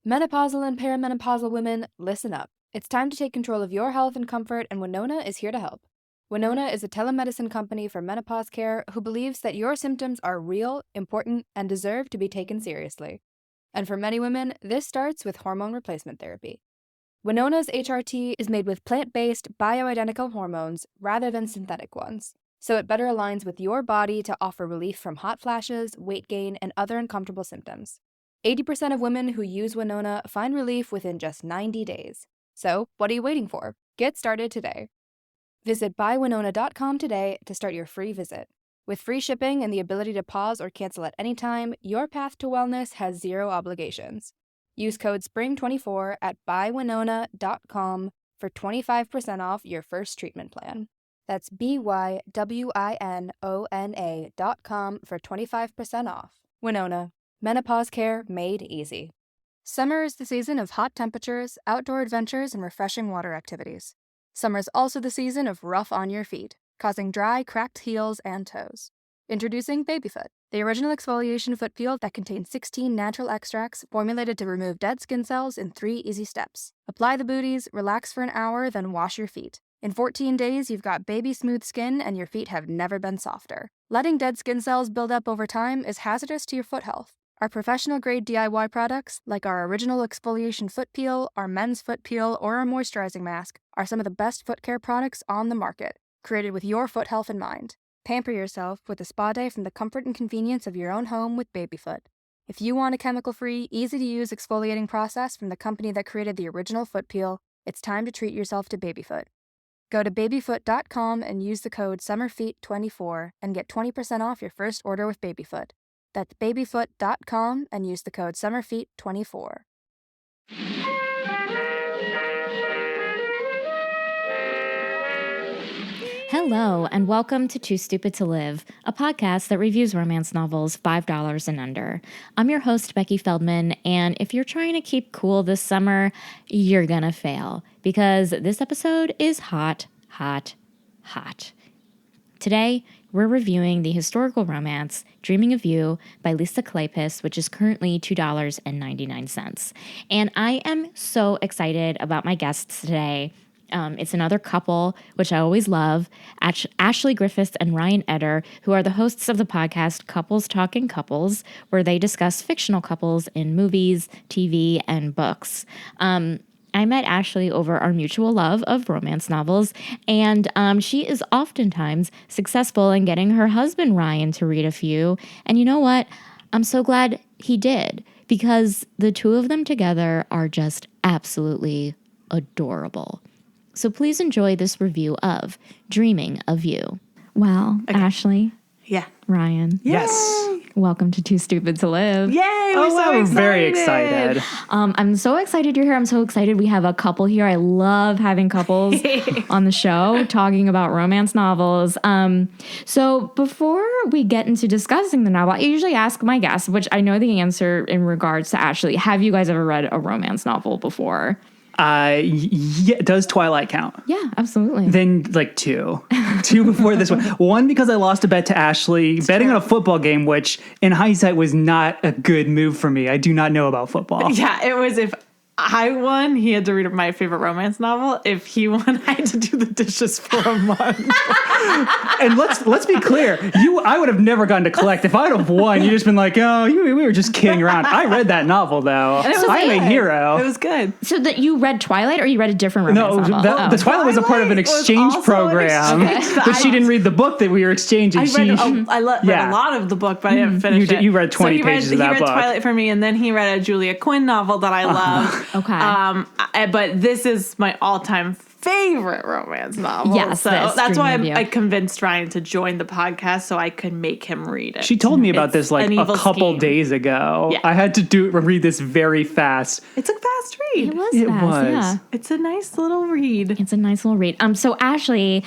Menopausal and perimenopausal women, listen up. It's time to take control of your health and comfort, and Winona is here to help. Winona is a telemedicine company for menopause care who believes that your symptoms are real, important, and deserve to be taken seriously. And for many women, this starts with hormone replacement therapy. Winona's HRT is made with plant-based, bioidentical hormones rather than synthetic ones, so it better aligns with your body to offer relief from hot flashes, weight gain, and other uncomfortable symptoms. 80% of women who use Winona find relief within just 90 days. So, what are you waiting for? Get started today. Visit buywinona.com today to start your free visit. With free shipping and the ability to pause or cancel at any time, your path to wellness has zero obligations. Use code SPRING24 at buywinona.com for 25% off your first treatment plan. That's BYWINONA.com for 25% off. Winona. Menopause care made easy. Summer is the season of hot temperatures, outdoor adventures, and refreshing water activities. Summer is also the season of rough on your feet, causing dry, cracked heels and toes. Introducing Babyfoot, the original exfoliation foot peel that contains 16 natural extracts formulated to remove dead skin cells in 3 easy steps. Apply the booties, relax for an hour, then wash your feet. In 14 days, you've got baby smooth skin and your feet have never been softer. Letting dead skin cells build up over time is hazardous to your foot health. Our professional-grade DIY products, like our original exfoliation foot peel, our men's foot peel, or our moisturizing mask, are some of the best foot care products on the market, created with your foot health in mind. Pamper yourself with a spa day from the comfort and convenience of your own home with Babyfoot. If you want a chemical-free, easy-to-use exfoliating process from the company that created the original foot peel, it's time to treat yourself to Babyfoot. Go to babyfoot.com and use the code SUMMERFEET24 and get 20% off your first order with Babyfoot. That's babyfoot.com and use the code SUMMERFEET24. Hello, and welcome to Too Stupid to Live, a podcast that reviews romance novels $5 and under. I'm your host, Becky Feldman, and if you're trying to keep cool this summer, you're gonna fail, because this episode is hot, hot, hot. Today, we're reviewing the historical romance Dreaming of You by Lisa Kleypas, which is currently $2.99. And I am so excited about my guests today. It's another couple, which I always love, Ashley Griffis and Ryan Etter, who are the hosts of the podcast Couples Talking Couples, where they discuss fictional couples in movies, TV, and books. I met Ashley over our mutual love of romance novels, and she is oftentimes successful in getting her husband Ryan to read a few. And you know what? I'm so glad he did, because the two of them together are just absolutely adorable. So please enjoy this review of Dreaming of You. Well, okay. Ashley. Yeah. Ryan. Yes. Welcome to Too Stupid to Live. Yay, we're very excited. I'm so excited you're here. I'm so excited we have a couple here. I love having couples on the show talking about romance novels. So before we get into discussing the novel, I usually ask my guests, which I know the answer in regards to Ashley. Have you guys ever read a romance novel before? Yeah, does Twilight count? Yeah, absolutely. Then like two before this one. One, because I lost a bet to Ashley betting on a football game, which in hindsight was not a good move for me. I do not know about football. Yeah, it was if I won, he had to read my favorite romance novel. If he won, I had to do the dishes for a month. And let's be clear. I would have never gotten to collect. If I'd have won, you'd just been like, oh, we were just kidding around. I read that novel, though. And I'm a hero. It was good. So that you read Twilight, or you read a different romance novel? The Twilight was a part of an exchange program. But she didn't read the book that we were exchanging. I read a lot of the book, but I didn't finish it. You read 20 pages of that book. He read Twilight for me, and then he read a Julia Quinn novel that I love. Okay. But this is my all-time favorite romance novel. Yes, so that's why I convinced Ryan to join the podcast so I could make him read it. She told me about this like a couple days ago. Yeah. I had to read this very fast. It took fast read. It was It fast, was. yeah. It's a nice little read. It's a nice little read. So Ashley,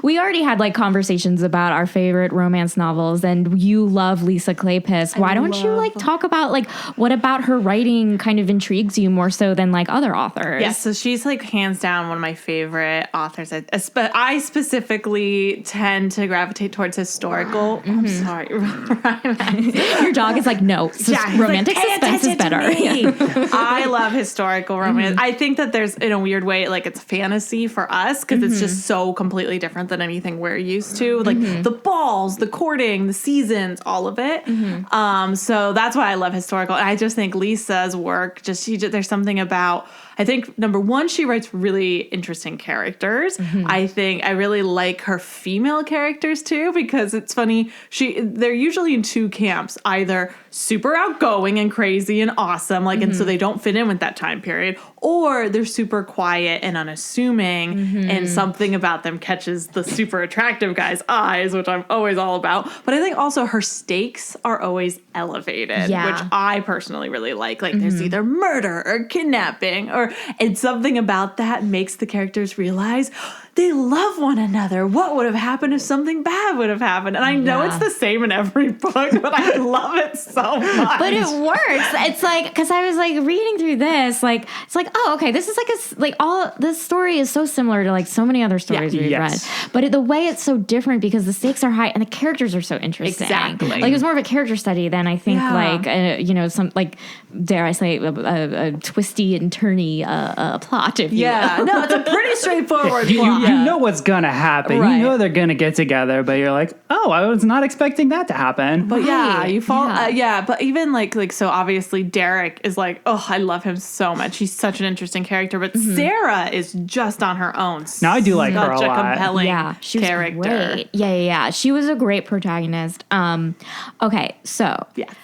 we already had like conversations about our favorite romance novels, and you love Lisa Kleypas. Why don't you like talk about like what about her writing kind of intrigues you more so than like other authors? Yeah, so she's like hands down one of my favorite authors. I specifically tend to gravitate towards historical. I'm sorry, Your dog is like, no, romantic suspense is better. I love historical romance. I think that there's, in a weird way, like it's fantasy for us because it's just so completely different than anything we're used to. Like the balls, the courting, the seasons, all of it. So that's why I love historical. And I just think Lisa's work, there's something about, I think, number one, she writes really interesting characters. I think I really like her female characters too, because it's funny. They're usually in two camps, either super outgoing and crazy and awesome, like, and so they don't fit in with that time period, or they're super quiet and unassuming, and something about them catches the super attractive guy's eyes, which I'm always all about. But I think also her stakes are always elevated, which I personally really like. Like there's either murder or kidnapping, and something about that makes the characters realize they love one another. What would have happened if something bad would have happened? And I know it's the same in every book, but I love it so much. But it works. It's like, because I was like reading through this, like, it's like, oh, okay, this is like all this story is so similar to like so many other stories we've read. But the way it's so different because the stakes are high and the characters are so interesting. Exactly. Like it was more of a character study than I think some like, dare I say, a twisty and turny plot. If you will. No, it's a pretty straightforward plot. You know what's going to happen. Right. You know they're going to get together, but you're like, oh, I was not expecting that to happen. But you fall. But even like so obviously Derek is like, oh, I love him so much. He's such an interesting character. But Sarah is just on her own. Now I do like her a lot. Such a compelling she was character. Great. Yeah. She was a great protagonist. Okay, so Yes.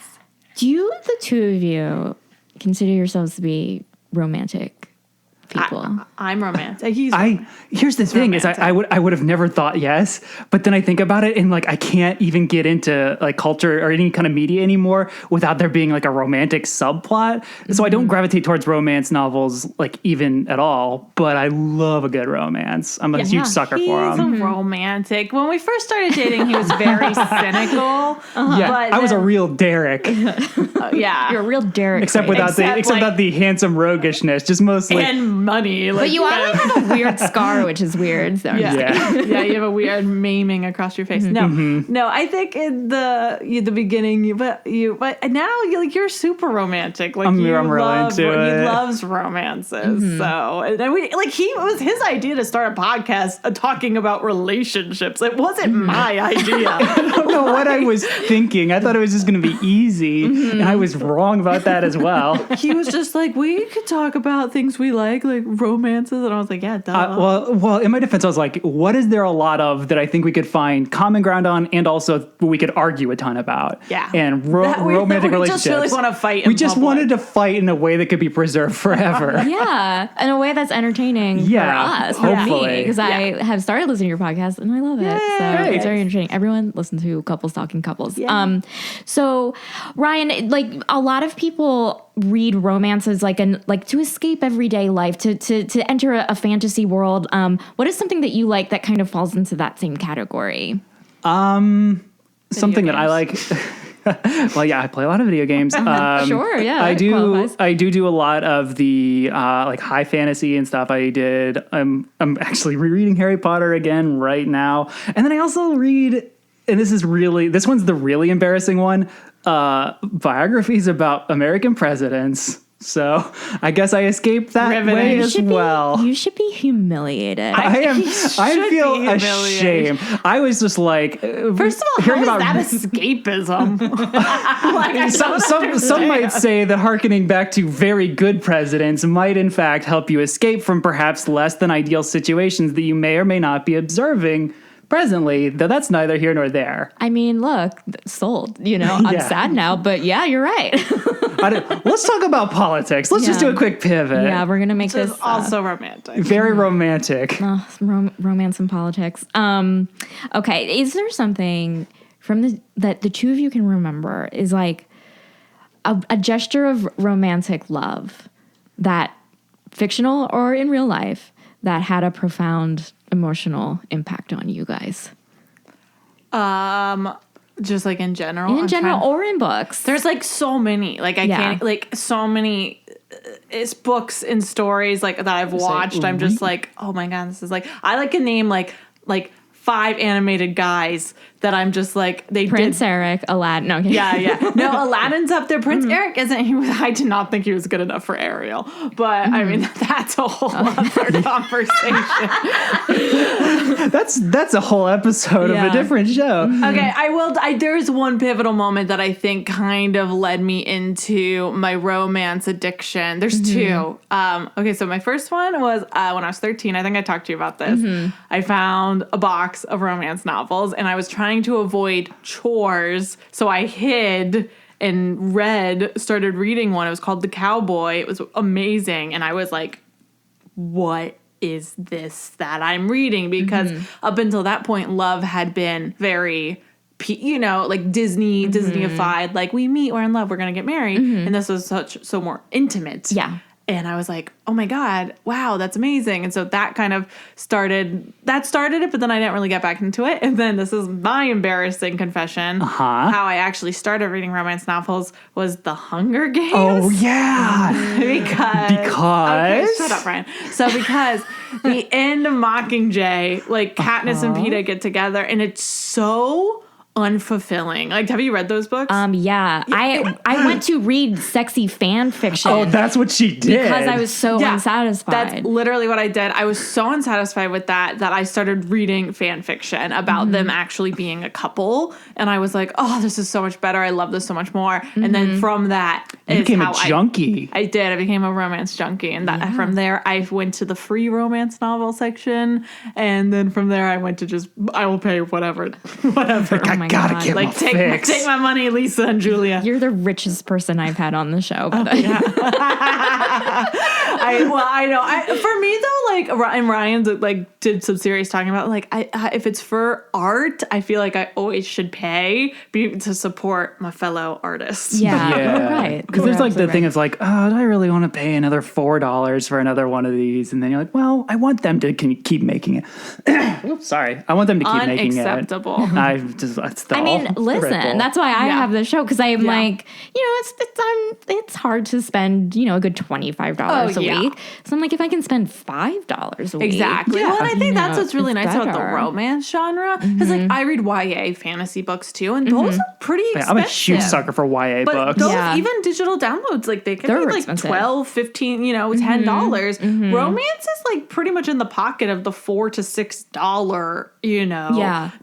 do the two of you consider yourselves to be romantic people? I'm romantic. Here's the thing is I would have never thought yes, but then I think about it and like I can't even get into like culture or any kind of media anymore without there being like a romantic subplot. So I don't gravitate towards romance novels like even at all, but I love a good romance. I'm a huge sucker for them. He's a romantic. When we first started dating, he was very cynical. Yeah, but I was a real Derek, You're a real Derek. except without the handsome roguishness, just mostly. and money. But you have a weird scar, which is weird. So Yeah, you have a weird maiming across your face. No, I think in the beginning, but now you're super romantic. Like I'm really into it. He loves romances. So and it was his idea to start a podcast talking about relationships. It wasn't my idea. I don't know what I was thinking. I thought it was just going to be easy, and I was wrong about that as well. He was just like, we could talk about things we like romances, and I was like, yeah, duh. Well, in my defense, I was like, what is there a lot of that I think we could find common ground on, and also we could argue a ton about? Yeah. And romantic relationships. We just really want to fight. We just wanted to fight in a way that could be preserved forever. Yeah, in a way that's entertaining for us, for me, because I have started listening to your podcast and I love it. So it's very interesting. Everyone listen to Couples Talking Couples. Yeah. So Ryan, like a lot of people read romances like to escape everyday life, to enter a fantasy world. What is something that you like that kind of falls into that same category? Something that I like. Well, yeah, I play a lot of video games. Sure, yeah, I do. Qualifies. I do a lot of the like high fantasy and stuff. I'm actually rereading Harry Potter again right now, and then I also read. And this one's the really embarrassing one. Biographies about American presidents. So I guess I escaped that way as well. You should be humiliated. I feel ashamed. I was just like, first of all, how is that escapism? Some might say that hearkening back to very good presidents might in fact help you escape from perhaps less than ideal situations that you may or may not be observing presently, though that's neither here nor there. I mean, look, sold. I'm sad now, but yeah, you're right. Let's talk about politics. Let's just do a quick pivot. Yeah, we're gonna make this also romantic. Very romantic. Romance and politics. Okay, is there something from that the two of you can remember is like a gesture of romantic love that fictional or in real life that had a profound emotional impact on you guys? Just like in general? In general or in books. There's like so many. Like I can't, like so many it's books and stories like that I've watched. I'm just like, oh my God, this is like, I like can name like 5 animated guys that I'm just like, Prince Eric, Aladdin. No, okay. Yeah. No, Aladdin's up there. Prince Eric isn't. I did not think he was good enough for Ariel. But I mean, that's a whole other conversation. That's a whole episode of a different show. Okay, there's one pivotal moment that I think kind of led me into my romance addiction. There's two. Okay, so my first one was when I was 13. I think I talked to you about this. I found a box of romance novels, and I was trying to avoid chores, so I hid and started reading one. It was called The Cowboy. It was amazing, and I was like, what is this that I'm reading? Because up until that point, love had been very, like Disney-ified, like we meet, we're in love, we're gonna get married, and this was so more intimate. Yeah. And I was like, oh my God, wow, that's amazing. And so that kind of started it, but then I didn't really get back into it. And then this is my embarrassing confession. How I actually started reading romance novels was The Hunger Games. Oh, yeah. Because? Okay, shut up, Ryan. So because the end of Mockingjay, like Katniss and Peeta get together, and it's so unfulfilling. Like, have you read those books? Yeah. I went to read sexy fan fiction. Oh, that's what she did. Because I was so unsatisfied. That's literally what I did. I was so unsatisfied with that I started reading fan fiction about them actually being a couple. And I was like, oh, this is so much better. I love this so much more. And then from that, you became a junkie. I did. I became a romance junkie. And from there, I went to the free romance novel section. And then from there, I went to I will pay whatever. I gotta get my fix. Take my money, Lisa and Julia. You're the richest person I've had on the show. But I know. For me though, like, and Ryan like did some serious talking about like if it's for art, I feel like I always should pay to support my fellow artists. Yeah. Right. Because there's like the thing of like, oh, do I really want to pay another $4 for another one of these? And then you're like, well, I want them to keep making it. Oops, sorry. I want them to keep making it. Unacceptable. Listen, that's why I have the show, because I'm like, it's hard to spend, a good $25 a week. So I'm like, if I can spend $5 a week. Exactly. Well, and I think that's what's really nice about the romance genre. Because like I read YA fantasy books too, and those are pretty expensive. I'm a huge sucker for YA books. Those, even digital downloads, like they can be like expensive. $12, $15, $10. Romance is like pretty much in the pocket of the $4 to $6,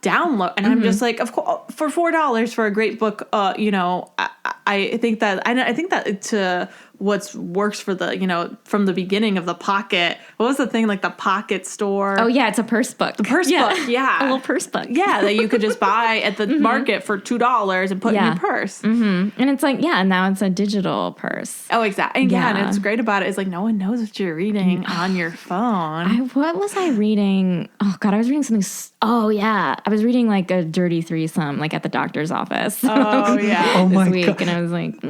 download. And I'm just like, of course, for $4 for a great book, I think that to what works for the, from the beginning of the pocket. What was the thing, like the pocket store? Oh yeah, it's a purse book. The purse book, yeah. A little purse book. Yeah, that you could just buy at the market for $2 and put in your purse. And it's like, now it's a digital purse. Oh, exactly. And and it's great about it is like no one knows what you're reading on your phone. What was I reading? Oh God, I was reading something. Oh yeah, I was reading like a dirty threesome, like at the doctor's office. Oh yeah. Oh my God. And I was like,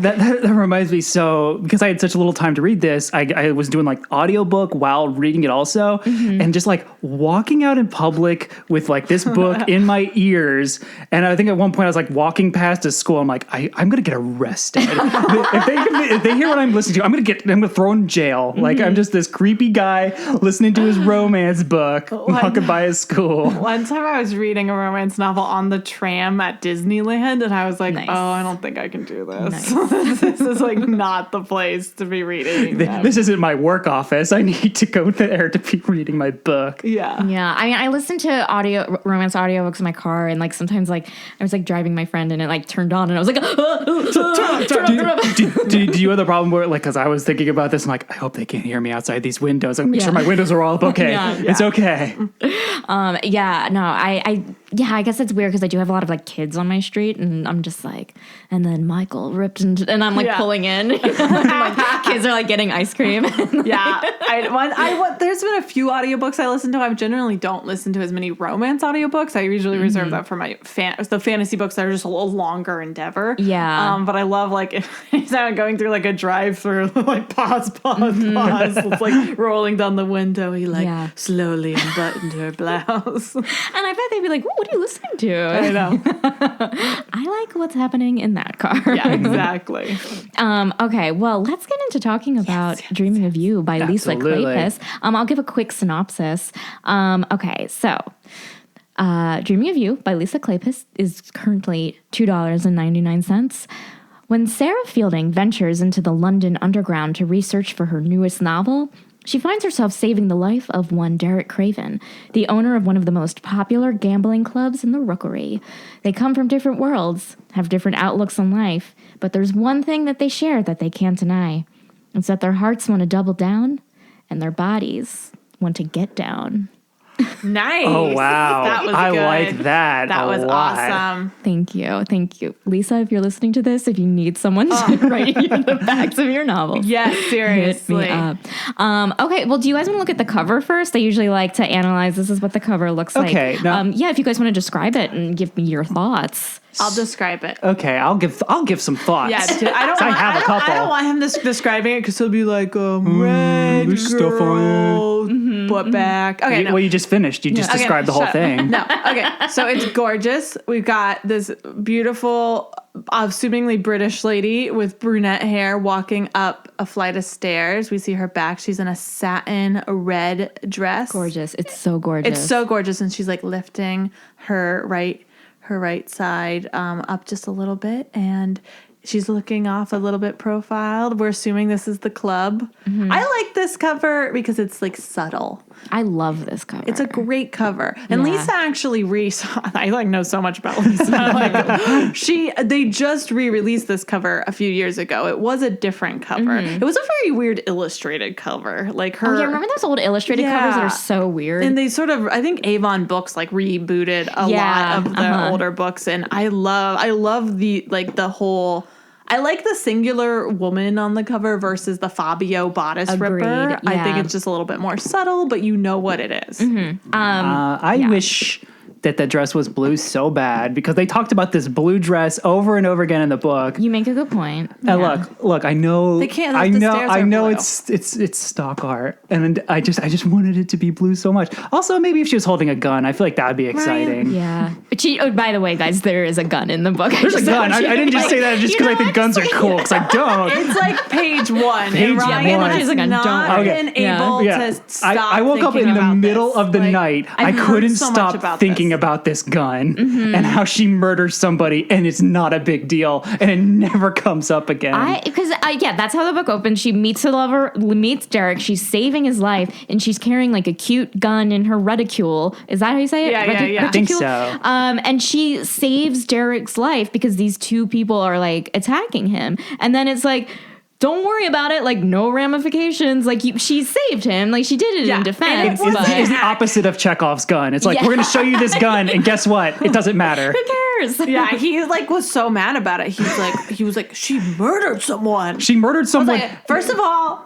that reminds me. So because I had such a little time to read this, I was doing like audiobook while reading it also, and just like walking out in public with like this book in my ears. And I think at one point I was like walking past a school. I'm like, I'm gonna get arrested if they hear what I'm listening to. I'm gonna throw in jail. Like I'm just this creepy guy listening to his romance book walking by his school. One time I was reading a romance novel on the tram at Disneyland, and I was like, oh, I don't think I can do this. Nice. This is like not the place to be reading. This isn't my work office. I need to go there to be reading my book. Yeah. I mean, I listen to romance audiobooks in my car, and like sometimes like I was like driving my friend, and it like turned on, and I was like, turn up. Do you have the problem where like, because I was thinking about this, I'm like, I hope they can't hear me outside these windows. I'm make sure my windows are all up okay. It's okay. I guess it's weird because I do have a lot of like kids on my street, and I'm just like, and then Michael ripped into, and I'm like pulling in. Like, kids are like getting ice cream. There's been a few audiobooks I listen to. I generally don't listen to as many romance audiobooks. I usually reserve that for my the fantasy books that are just a little longer endeavor. Yeah. But I love like anytime going through like a drive-through, like pause. It's like rolling down the window. He like slowly unbuttoned her blouse. And I bet they'd be like, what are you listening to? I know. I like what's happening in that car. Yeah, exactly. Okay, well, let's get into talking about Dreaming of You by Lisa Kleypas. I'll give a quick synopsis. Okay, so Dreaming of You by Lisa Kleypas is currently $2.99. When Sarah Fielding ventures into the London underground to research for her newest novel, she finds herself saving the life of one Derek Craven, the owner of one of the most popular gambling clubs in the Rookery. They come from different worlds, have different outlooks on life, but there's one thing that they share that they can't deny. It's that their hearts want to double down, and their bodies want to get down. Nice. Oh, wow. That was good. I like that. That was lot. awesome. Thank you. Lisa, if you're listening to this, if you need someone to write you the backs of your novels. Yes, seriously. Hit me up. Okay, well, do you guys want to look at the cover first? I usually like to analyze, this is what the cover looks like. Okay. If you guys want to describe it and give me your thoughts. I'll describe it. Okay, I'll give some thoughts. Yeah, I have a couple. I don't want him describing it because he'll be like, red there's girl, stuff on butt back. Okay, Well, you just finished. You just described the whole thing. No, okay. So it's gorgeous. We've got this beautiful, assumingly British lady with brunette hair walking up a flight of stairs. We see her back. She's in a satin red dress. Gorgeous. It's so gorgeous. It's so gorgeous. And she's like lifting her right side up just a little bit, and she's looking off a little bit profiled. We're assuming this is the club. Mm-hmm. I like this cover because it's like subtle. I love this cover. It's a great cover. And Lisa actually I like know so much about Lisa. They just re-released this cover a few years ago. It was a different cover. Mm-hmm. It was a very weird illustrated cover. Like her. Oh yeah, remember those old illustrated covers that are so weird? And they sort of, I think Avon Books like rebooted a lot of the older books, and I love the whole. I like the singular woman on the cover versus the Fabio bodice ripper. Yeah. I think it's just a little bit more subtle, but you know what it is. Mm-hmm. I wish that dress was blue so bad because they talked about this blue dress over and over again in the book. You make a good point. Look, I know. They can't. I know it's stock art, and I just wanted it to be blue so much. Also, maybe if she was holding a gun, I feel like that would be exciting. Right. Yeah. But by the way, guys, there is a gun in the book. There's a gun. I didn't just say that just because I think guns are cool. Because I don't. It's like page one. Page Ryan one. has not been able to stop. I woke up in the middle of the night. I couldn't stop thinking about this gun and how she murders somebody, and it's not a big deal, and it never comes up again. That's how the book opens. She meets her lover, meets Derek. She's saving his life, and she's carrying like a cute gun in her reticule. Is that how you say it? Yeah. I think so. And she saves Derek's life because these two people are like attacking him, and then it's like, don't worry about it. Like, no ramifications. Like, she saved him. Like, she did it in defense. It's the opposite of Chekhov's gun. It's like, we're going to show you this gun, and guess what? It doesn't matter. Who cares? Yeah, he like was so mad about it. He was like, she murdered someone. She murdered someone. First of all,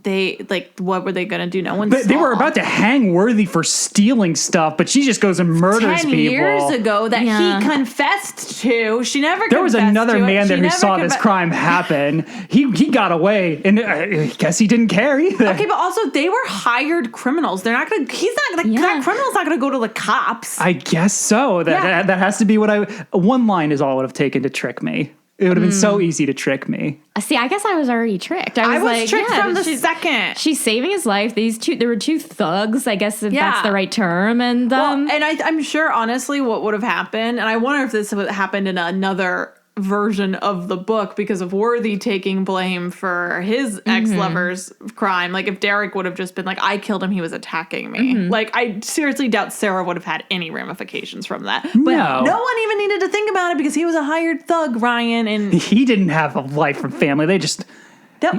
they what were they gonna do? No one. They were about to hang Worthy for stealing stuff, but she just goes and murders 10 people. years ago that he confessed to. She never. There was another man there who saw this crime happen. He got away, and I guess he didn't care either. Okay, but also they were hired criminals. They're not gonna. He's not gonna. That criminal's not gonna go to the cops. I guess so. That has to be what one line is all it would have taken to trick me. It would have been so easy to trick me. See, I guess I was already tricked. I was like, tricked from the second. She's saving his life. There were two thugs, I guess if that's the right term. And I'm sure, honestly, what would have happened, and I wonder if this happened in another version of the book because of Worthy taking blame for his ex-lover's crime. Like, if Derek would have just been like, I killed him, he was attacking me. Like, I seriously doubt Sarah would have had any ramifications from that. But no one even needed to think about it because he was a hired thug, Ryan, and he didn't have a life from family. They just...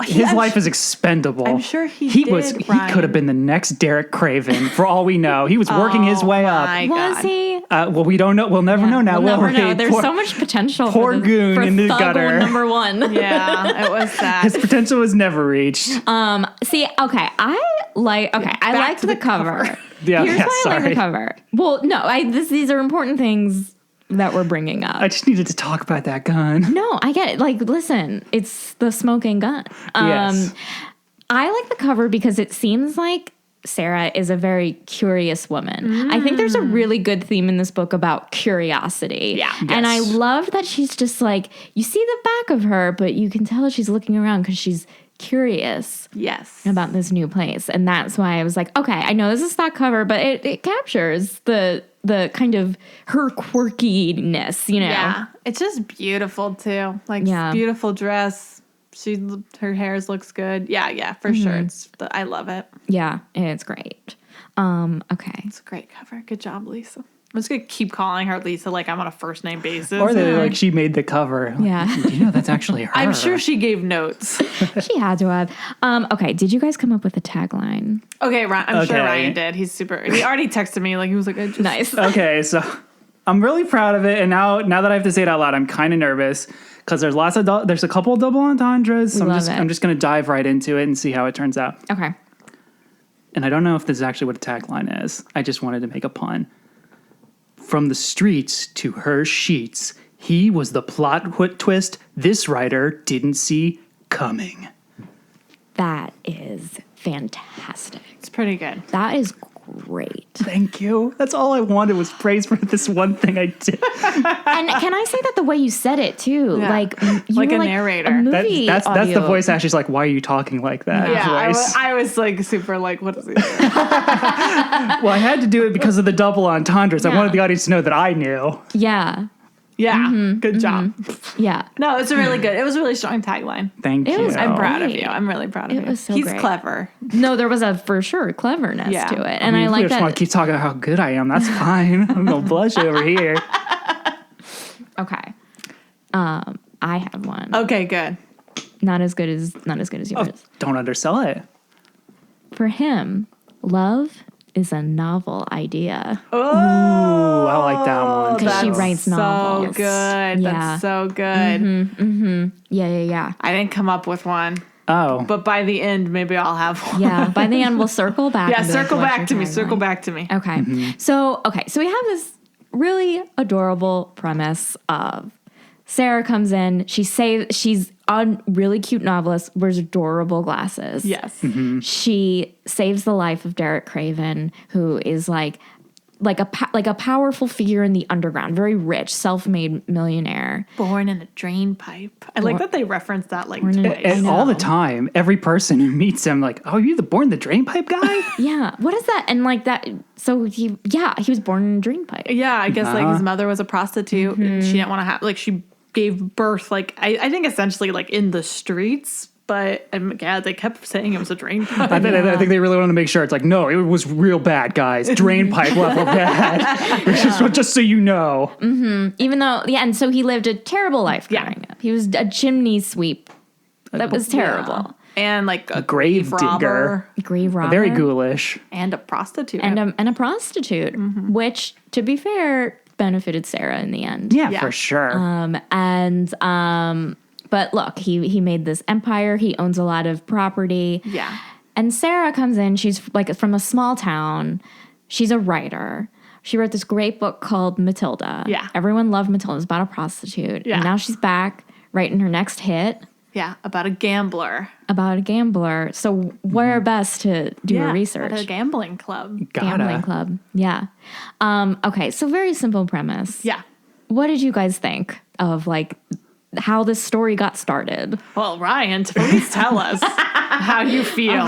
His life is expendable. I'm sure he He could have been the next Derek Craven, for all we know. He was working his way up. Was he? Well, we don't know. We'll never know now. We'll never know. We? There's so much potential poor for goon in the gutter. number one. Yeah, it was sad. His potential was never reached. See, okay, I liked the cover. Yeah, Here's why I like sorry. the cover. Well, no, these are important things that we're bringing up. I just needed to talk about that gun. No, I get it. Like, listen, it's the smoking gun. Yes. I like the cover because it seems like Sarah is a very curious woman. I think there's a really good theme in this book about curiosity. Yeah. And I Yes. love that she's just like, you see the back of her, but you can tell she's looking around because she's curious Yes. about this new place. And that's why I was like, okay, I know this is stock cover, but it captures the kind of her quirkiness, you know? Yeah. It's just beautiful too. Like Yeah. beautiful dress. Her hair looks good. Yeah, for sure. I love it. Yeah, it's great. Okay. It's a great cover. Good job, Lisa. I'm just gonna keep calling her Lisa like I'm on a first name basis. Or like she made the cover. Yeah. You know, that's actually her. I'm sure she gave notes. She had to have. Okay, did you guys come up with a tagline? Okay, I'm sure Okay. Ryan did. He's super. He already texted me like he was like, I just, Nice. Okay, so I'm really proud of it, and now that I have to say it out loud, I'm kind of nervous because there's there's a couple of double entendres. So I'm just gonna dive right into it and see how it turns out. Okay. And I don't know if this is actually what a tagline is. I just wanted to make a pun. From the streets to her sheets, he was the plot twist this writer didn't see coming. That is fantastic. it's pretty good. That is great. Thank you. That's all I wanted was praise for this one thing I did. And can I say that the way you said it too? Yeah. like you Like were a narrator. A movie That's the audio. voice Ashley's like, why are you talking like that? Yeah, voice. I was like super like, what is it? Well, I had to do it because of the double entendres. I Yeah. wanted the audience to know that I knew. Yeah. Yeah, good job. Yeah. No, it's a really good. It was a really strong tagline. Thank It you. was- I'm proud of Great. you. I'm really proud of It you. was so He's great. clever. No, there was a for sure cleverness Yeah. to it. And I if like you just want that. to keep talking about how good I am, that's fine. I'm going to blush over here. Okay. I have one. Okay, good. Not as good as yours. Don't undersell it. For him, love is a novel idea. Ooh, I like that one. Because she That's writes novels. So good. Yeah. That's so good. Yeah. I didn't come up with one, Oh, but by the end, maybe I'll have one. Yeah. By the end, we'll circle back. Yeah, and be like, circle what's back your to me. tagline? Circle back to me. Okay. So we have this really adorable premise of Sarah comes in. She's a really cute novelist, wears adorable glasses. Yes. She saves the life of Derek Craven, who is like a powerful figure in the underground, very rich, self-made millionaire. Born in a drain pipe. I like that they reference that like in a- twice. and all the time, every person who meets him, like, oh, you the born the drain pipe guy? Yeah. What is that? And like that. So he was born in a dream pipe. Yeah, I guess like his mother was a prostitute and she didn't want to have like she gave birth like I think essentially like in the streets, but yeah, they kept saying it was a drain pipe. I think they really wanted to make sure it's like, no, it was real bad, guys. Drain pipe level bad. Just so you know. Even though, and so he lived a terrible life Yeah. growing up. He was a chimney sweep. That was terrible. And like a grave robber Grave robber. Very ghoulish. and a prostitute. And a prostitute, which, to be fair, benefited Sarah in the end. Yeah, Yeah. for sure. But look, he made this empire. He owns a lot of property. yeah. And Sarah comes in. She's like from a small town. She's a writer. She wrote this great book called Matilda. Yeah. Everyone loved Matilda. It was about a prostitute. Yeah. And now she's back writing her next hit Yeah, about a gambler. about a gambler. So where best to do her research? At a gambling club. Gambling club. Yeah. Okay, so very simple premise. Yeah. What did you guys think of like how this story got started? Well, Ryan, please tell us how you feel.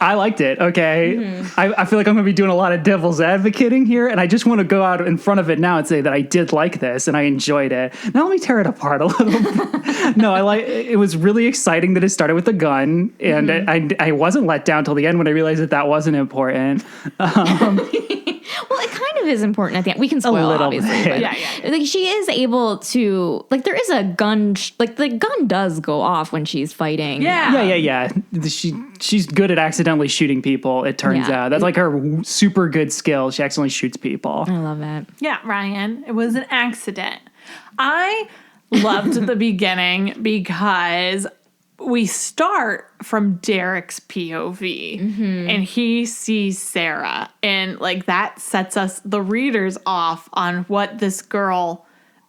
I liked it. Okay. I feel like I'm going to be doing a lot of devil's advocating here. And I just want to go out in front of it now and say that I did like this and I enjoyed it. Now let me tear it apart a little bit. No, it was really exciting that it started with a gun. And I wasn't let down till the end when I realized that wasn't important. Well, it kind of is important at the end. We can spoil it, obviously. But like, she is able to, like, there is a gun, like, the gun does go off when she's fighting. Yeah. She's good at accidentally shooting people, it turns out. That's like her super good skill. She accidentally shoots people. I love that. Yeah, Ryan, it was an accident. I loved the beginning because we start from Derek's POV and he sees Sarah, and like that sets us, the readers, off on what this girl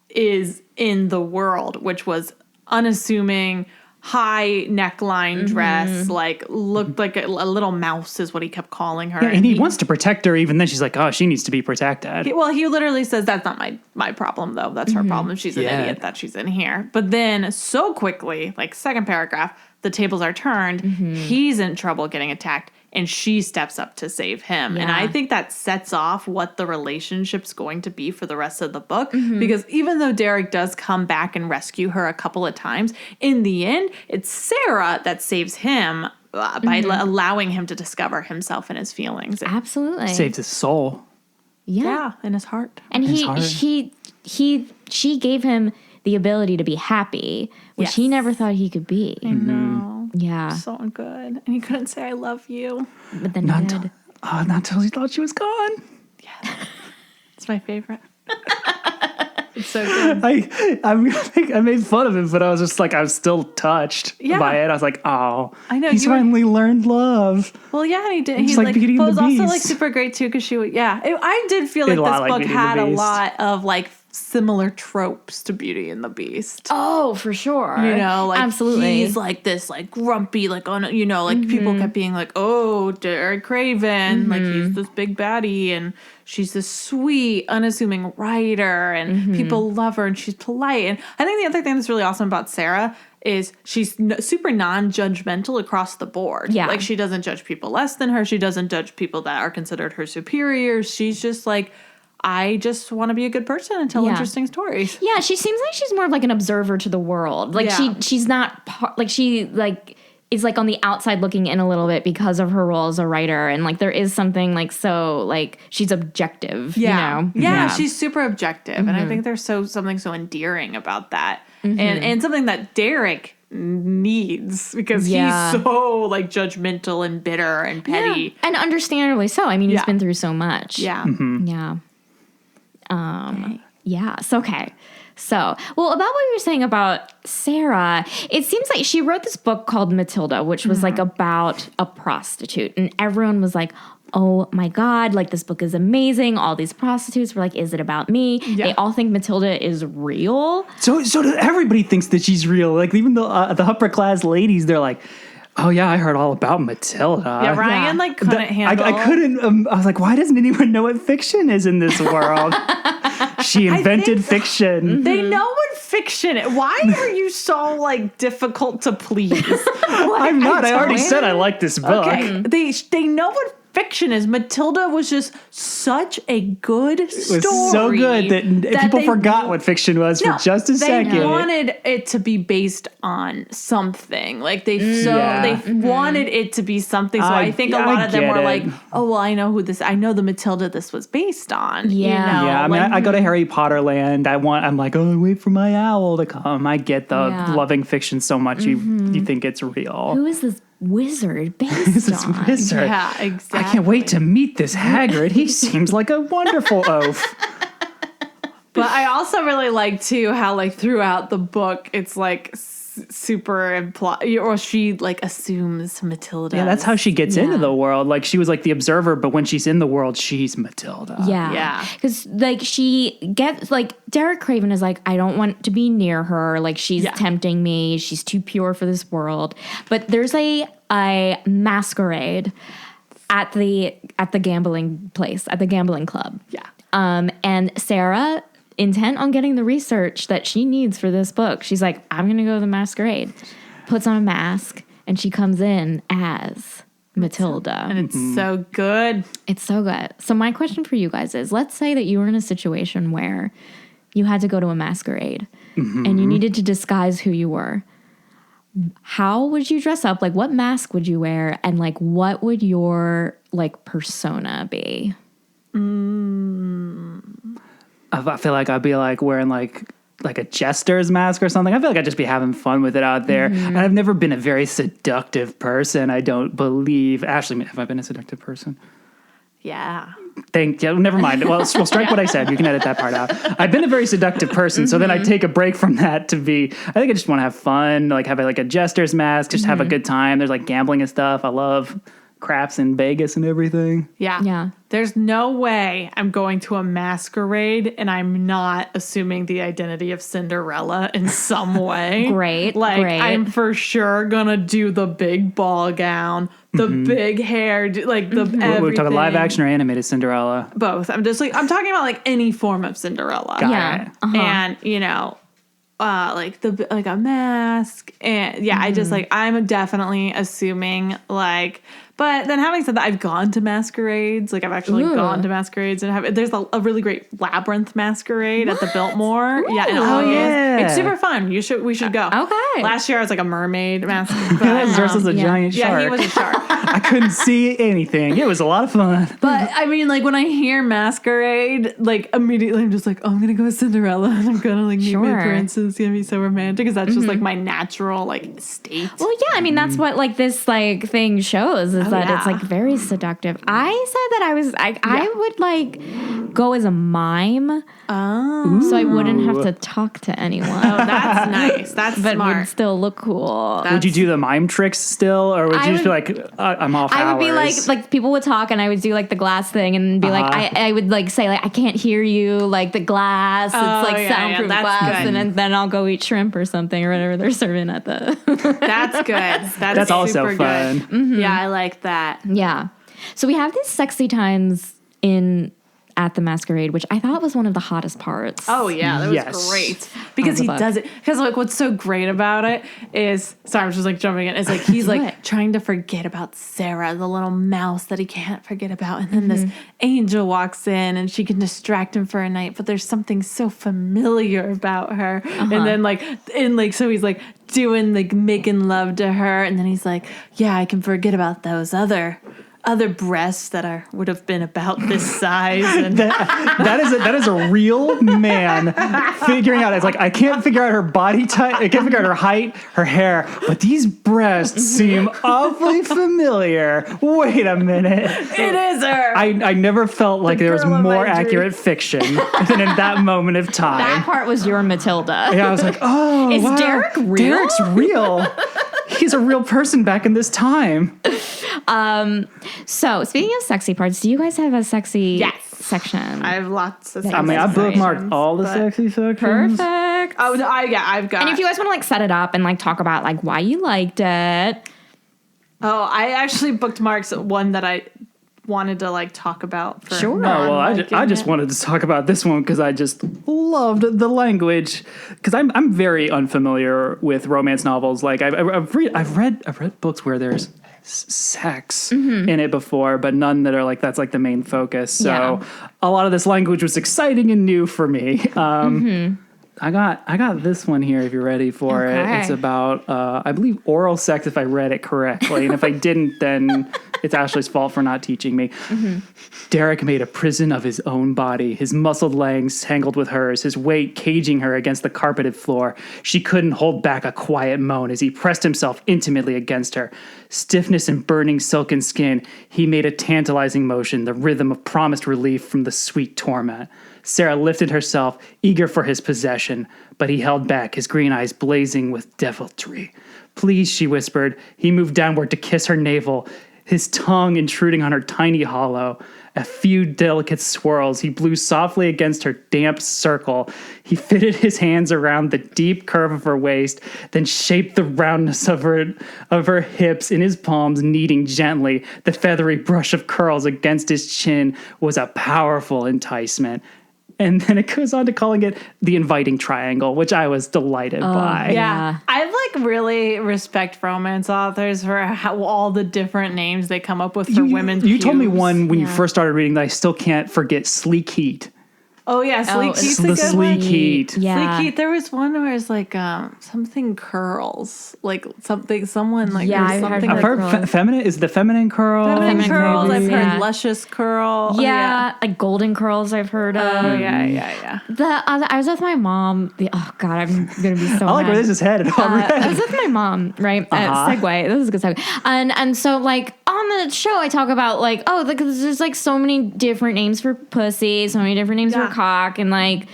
is in the world, which was unassuming, high neckline dress, like looked like a little mouse is what he kept calling her. Yeah, and he wants to protect her. Even then she's like, oh, she needs to be protected. He literally says, that's not my problem, though. That's her problem. She's an idiot that she's in here. But then so quickly, like second paragraph, the tables are turned. He's in trouble getting attacked, and she steps up to save him. And I think that sets off what the relationship's going to be for the rest of the book. Because even though Derek does come back and rescue her a couple of times, in the end, it's Sarah that saves him by allowing him to discover himself and his feelings. Absolutely. Saves his soul. Yeah, in his heart. And she gave him the ability to be happy, which he never thought he could be. I know. Yeah. So good. And he couldn't say, I love you. But then he did. Not till he thought she was gone. Yeah. It's my favorite. It's so good. I made fun of him, but I was just like, I was still touched by it. I was like, oh, I know, he's finally learned love. Well, yeah, and he did. He's like Beauty and but the it was also Beast. like super great too, because I did feel like this book had a lot of like similar tropes to Beauty and the Beast. Oh, for sure. You know, like absolutely. He's like this, like grumpy, like on, you know, like people kept being like, "Oh, Derek Craven, like he's this big baddie," and she's this sweet, unassuming writer, and people love her, and she's polite. And I think the other thing that's really awesome about Sarah is she's super non-judgmental across the board. Yeah, like she doesn't judge people less than her. She doesn't judge people that are considered her superiors. She's just like, I just want to be a good person and tell interesting stories. Yeah, she seems like she's more of like an observer to the world. Like she's not like she like is like on the outside looking in a little bit because of her role as a writer, and like there is something like so like she's objective. You know? Yeah, she's super objective, and I think there's something so endearing about that, and something that Derek needs because he's so like judgmental and bitter and petty, and understandably so. I mean, he's been through so much. Yeah. Yeah. Yeah. So, okay. So, well, about what you were saying about Sarah, it seems like she wrote this book called Matilda, which was like about a prostitute, and everyone was like, oh my God, like this book is amazing. All these prostitutes were like, is it about me? Yeah. They all think Matilda is real. So everybody thinks that she's real. Like even the upper class ladies, they're like, oh yeah, I heard all about Matilda. Yeah, Ryan like couldn't handle. I couldn't. I was like, why doesn't anyone know what fiction is in this world? She invented fiction. They know what fiction is. Why are you so like difficult to please? I'm not. I already said I like this book. Okay, they know what fiction is. Matilda was just such a good story. It was so good that people forgot what fiction was for just a second. They wanted it to be based on something. Like they wanted it to be something. So I think a lot of them were like, oh well, I know who this. I know the Matilda this was based on. Yeah, you know? Yeah. I mean, I go to Harry Potter land. I'm like, oh, wait for my owl to come. I get the loving fiction so much. You think it's real. Who is this wizard based on? Wizard. Yeah, exactly. I can't wait to meet this Hagrid. He seems like a wonderful oaf. But I also really like too how like throughout the book it's like super implied, or she like assumes Matilda. Yeah, that's how she gets into the world. Like she was like the observer, but when she's in the world, she's Matilda. Yeah. Because like she gets like Derek Craven is like, I don't want to be near her. Like she's tempting me. She's too pure for this world. But there's a masquerade at the gambling place, at the gambling club. Yeah. And Sarah, intent on getting the research that she needs for this book, she's like, I'm going to go to the masquerade. Puts on a mask, and she comes in as Matilda. And it's so good. It's so good. So my question for you guys is, let's say that you were in a situation where you had to go to a masquerade and you needed to disguise who you were. How would you dress up? Like, what mask would you wear? And, like, what would your, like, persona be? I feel like I'd be like wearing like a jester's mask or something. I feel like I'd just be having fun with it out there. And I've never been a very seductive person, I don't believe. Ashley, have I been a seductive person? Yeah. Never mind. Well, we'll strike what I said. You can edit that part out. I've been a very seductive person, so then I take a break from that to be, I think I just want to have fun, like have like a jester's mask, just have a good time. There's like gambling and stuff. I love craps in Vegas and everything. Yeah. There's no way I'm going to a masquerade and I'm not assuming the identity of Cinderella in some way. Great. I'm for sure gonna do the big ball gown, the big hair, like the everything. We're talking live action or animated Cinderella? Both. I'm talking about like any form of Cinderella. Got it. And like a mask, and I just like I'm definitely assuming like. But then having said that, I've gone to masquerades. Like I've actually gone to masquerades and there's a really great labyrinth masquerade at the Biltmore. Ooh. Yeah, in August. It's super fun. We should go. Okay. Last year I was like a mermaid mask. Yours was a giant shark. Yeah, he was a shark. I couldn't see anything. It was a lot of fun. But I mean, like when I hear masquerade, like immediately I'm just like, oh, I'm gonna go with Cinderella and I'm gonna like meet my prince. It's gonna be so romantic because that's just like my natural like state. Well, yeah, I mean that's what like this like thing shows is that it's like very seductive. I said that I would like go as a mime, so I wouldn't have to talk to anyone. Oh, that's nice. That's but smart. would still look cool. Would you do the mime tricks still, or would you just be like, I'm off hours? I would be like people would talk, and I would do like the glass thing, and be like, I would like say like I can't hear you, like the glass. It's like soundproof glass, and then I'll go eat shrimp or something or whatever they're serving at the. That's good. That's also super fun. Good. Mm-hmm. Yeah, I like that. Yeah. So we have these sexy times at the masquerade, which I thought was one of the hottest parts. Oh yeah, that was great because he does it. Because like what's so great about it is, sorry, I'm just like jumping in. It's like he's like trying to forget about Sarah, the little mouse that he can't forget about, and then this angel walks in and she can distract him for a night, but there's something so familiar about her, and then so he's like doing like making love to her, and then he's like, yeah, I can forget about those other breasts that would have been about this size. And that is a real man figuring out. It's like I can't figure out her body type. I can't figure out her height, her hair, but these breasts seem awfully familiar. Wait a minute, it is her. I never felt like there was more accurate fiction than in that moment of time. That part was your Matilda. Yeah, I was like, oh, is Derek real? Derek's real. He's a real person back in this time. So speaking of sexy parts, do you guys have a sexy section? I have lots of. I mean, I bookmarked all the sexy sections. Perfect. Oh, I've got. And if you guys want to like set it up and like talk about like why you liked it. Oh, I actually bookmarked one that I wanted to like talk about. For sure. Oh, well, I just wanted to talk about this one because I just loved the language. Because I'm very unfamiliar with romance novels. Like I've read books where there's sex in it before, but none that are like that's like the main focus. So a lot of this language was exciting and new for me. I got this one here if you're ready for it. It's about I believe oral sex if I read it correctly, and if I didn't, then it's Ashley's fault for not teaching me. Derek made a prison of his own body, his muscled legs tangled with hers, his weight caging her against the carpeted floor. She couldn't hold back a quiet moan as he pressed himself intimately against her. Stiffness and burning silken skin, he made a tantalizing motion, the rhythm of promised relief from the sweet torment. Sarah lifted herself, eager for his possession, but he held back, his green eyes blazing with deviltry. Please, she whispered. He moved downward to kiss her navel, his tongue intruding on her tiny hollow. A few delicate swirls, he blew softly against her damp circle. He fitted his hands around the deep curve of her waist, then shaped the roundness of her hips in his palms, kneading gently. The feathery brush of curls against his chin was a powerful enticement. And then it goes on to calling it the inviting triangle, which I was delighted by. Yeah. I like really respect romance authors for all the different names they come up with for women's You told me pubes. one when you first started reading that I still can't forget, Sleek Heat. Oh yeah, Sleek Heat's a the good Sleek one. Heat. Yeah. Sleek Heat. There was one where it's like something curls, like someone like Yeah, there's I've something heard I've like heard feminine. Is the feminine curl? feminine curls. I've maybe. heard Yeah. luscious curl. Yeah, like golden curls I've heard of. Oh yeah. I was with my mom. I'm gonna be so I like mad. where this is headed I already. was with my mom, right? Segue. This is a good segue. And so like on the show, I talk about like, oh, like there's like so many different names for pussy, so many different names for cock, and like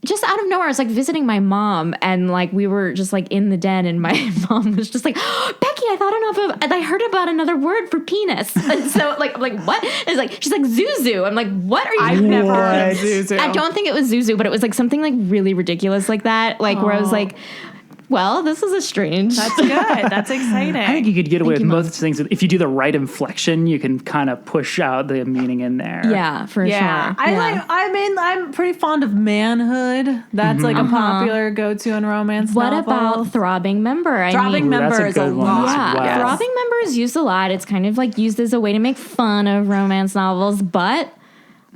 just out of nowhere, I was like visiting my mom, and like we were just like in the den, and my mom was just like, oh, Becky, I thought enough of, and I heard about another word for penis, and so like I'm like, what? And it's like she's like Zuzu. I'm like, what are you? I've never heard of Zuzu. I don't think it was Zuzu, but it was like something like really ridiculous like that, like where I was like, well, this is a strange. That's good. That's exciting. I think you could get away with most things. If you do the right inflection, you can kind of push out the meaning in there. Yeah, for sure. I'm pretty fond of manhood. That's like a popular go-to in romance What novels. about throbbing member? Throbbing member that's a is a good one lot. as Yeah, well. throbbing member is used a lot. It's kind of like used as a way to make fun of romance novels, but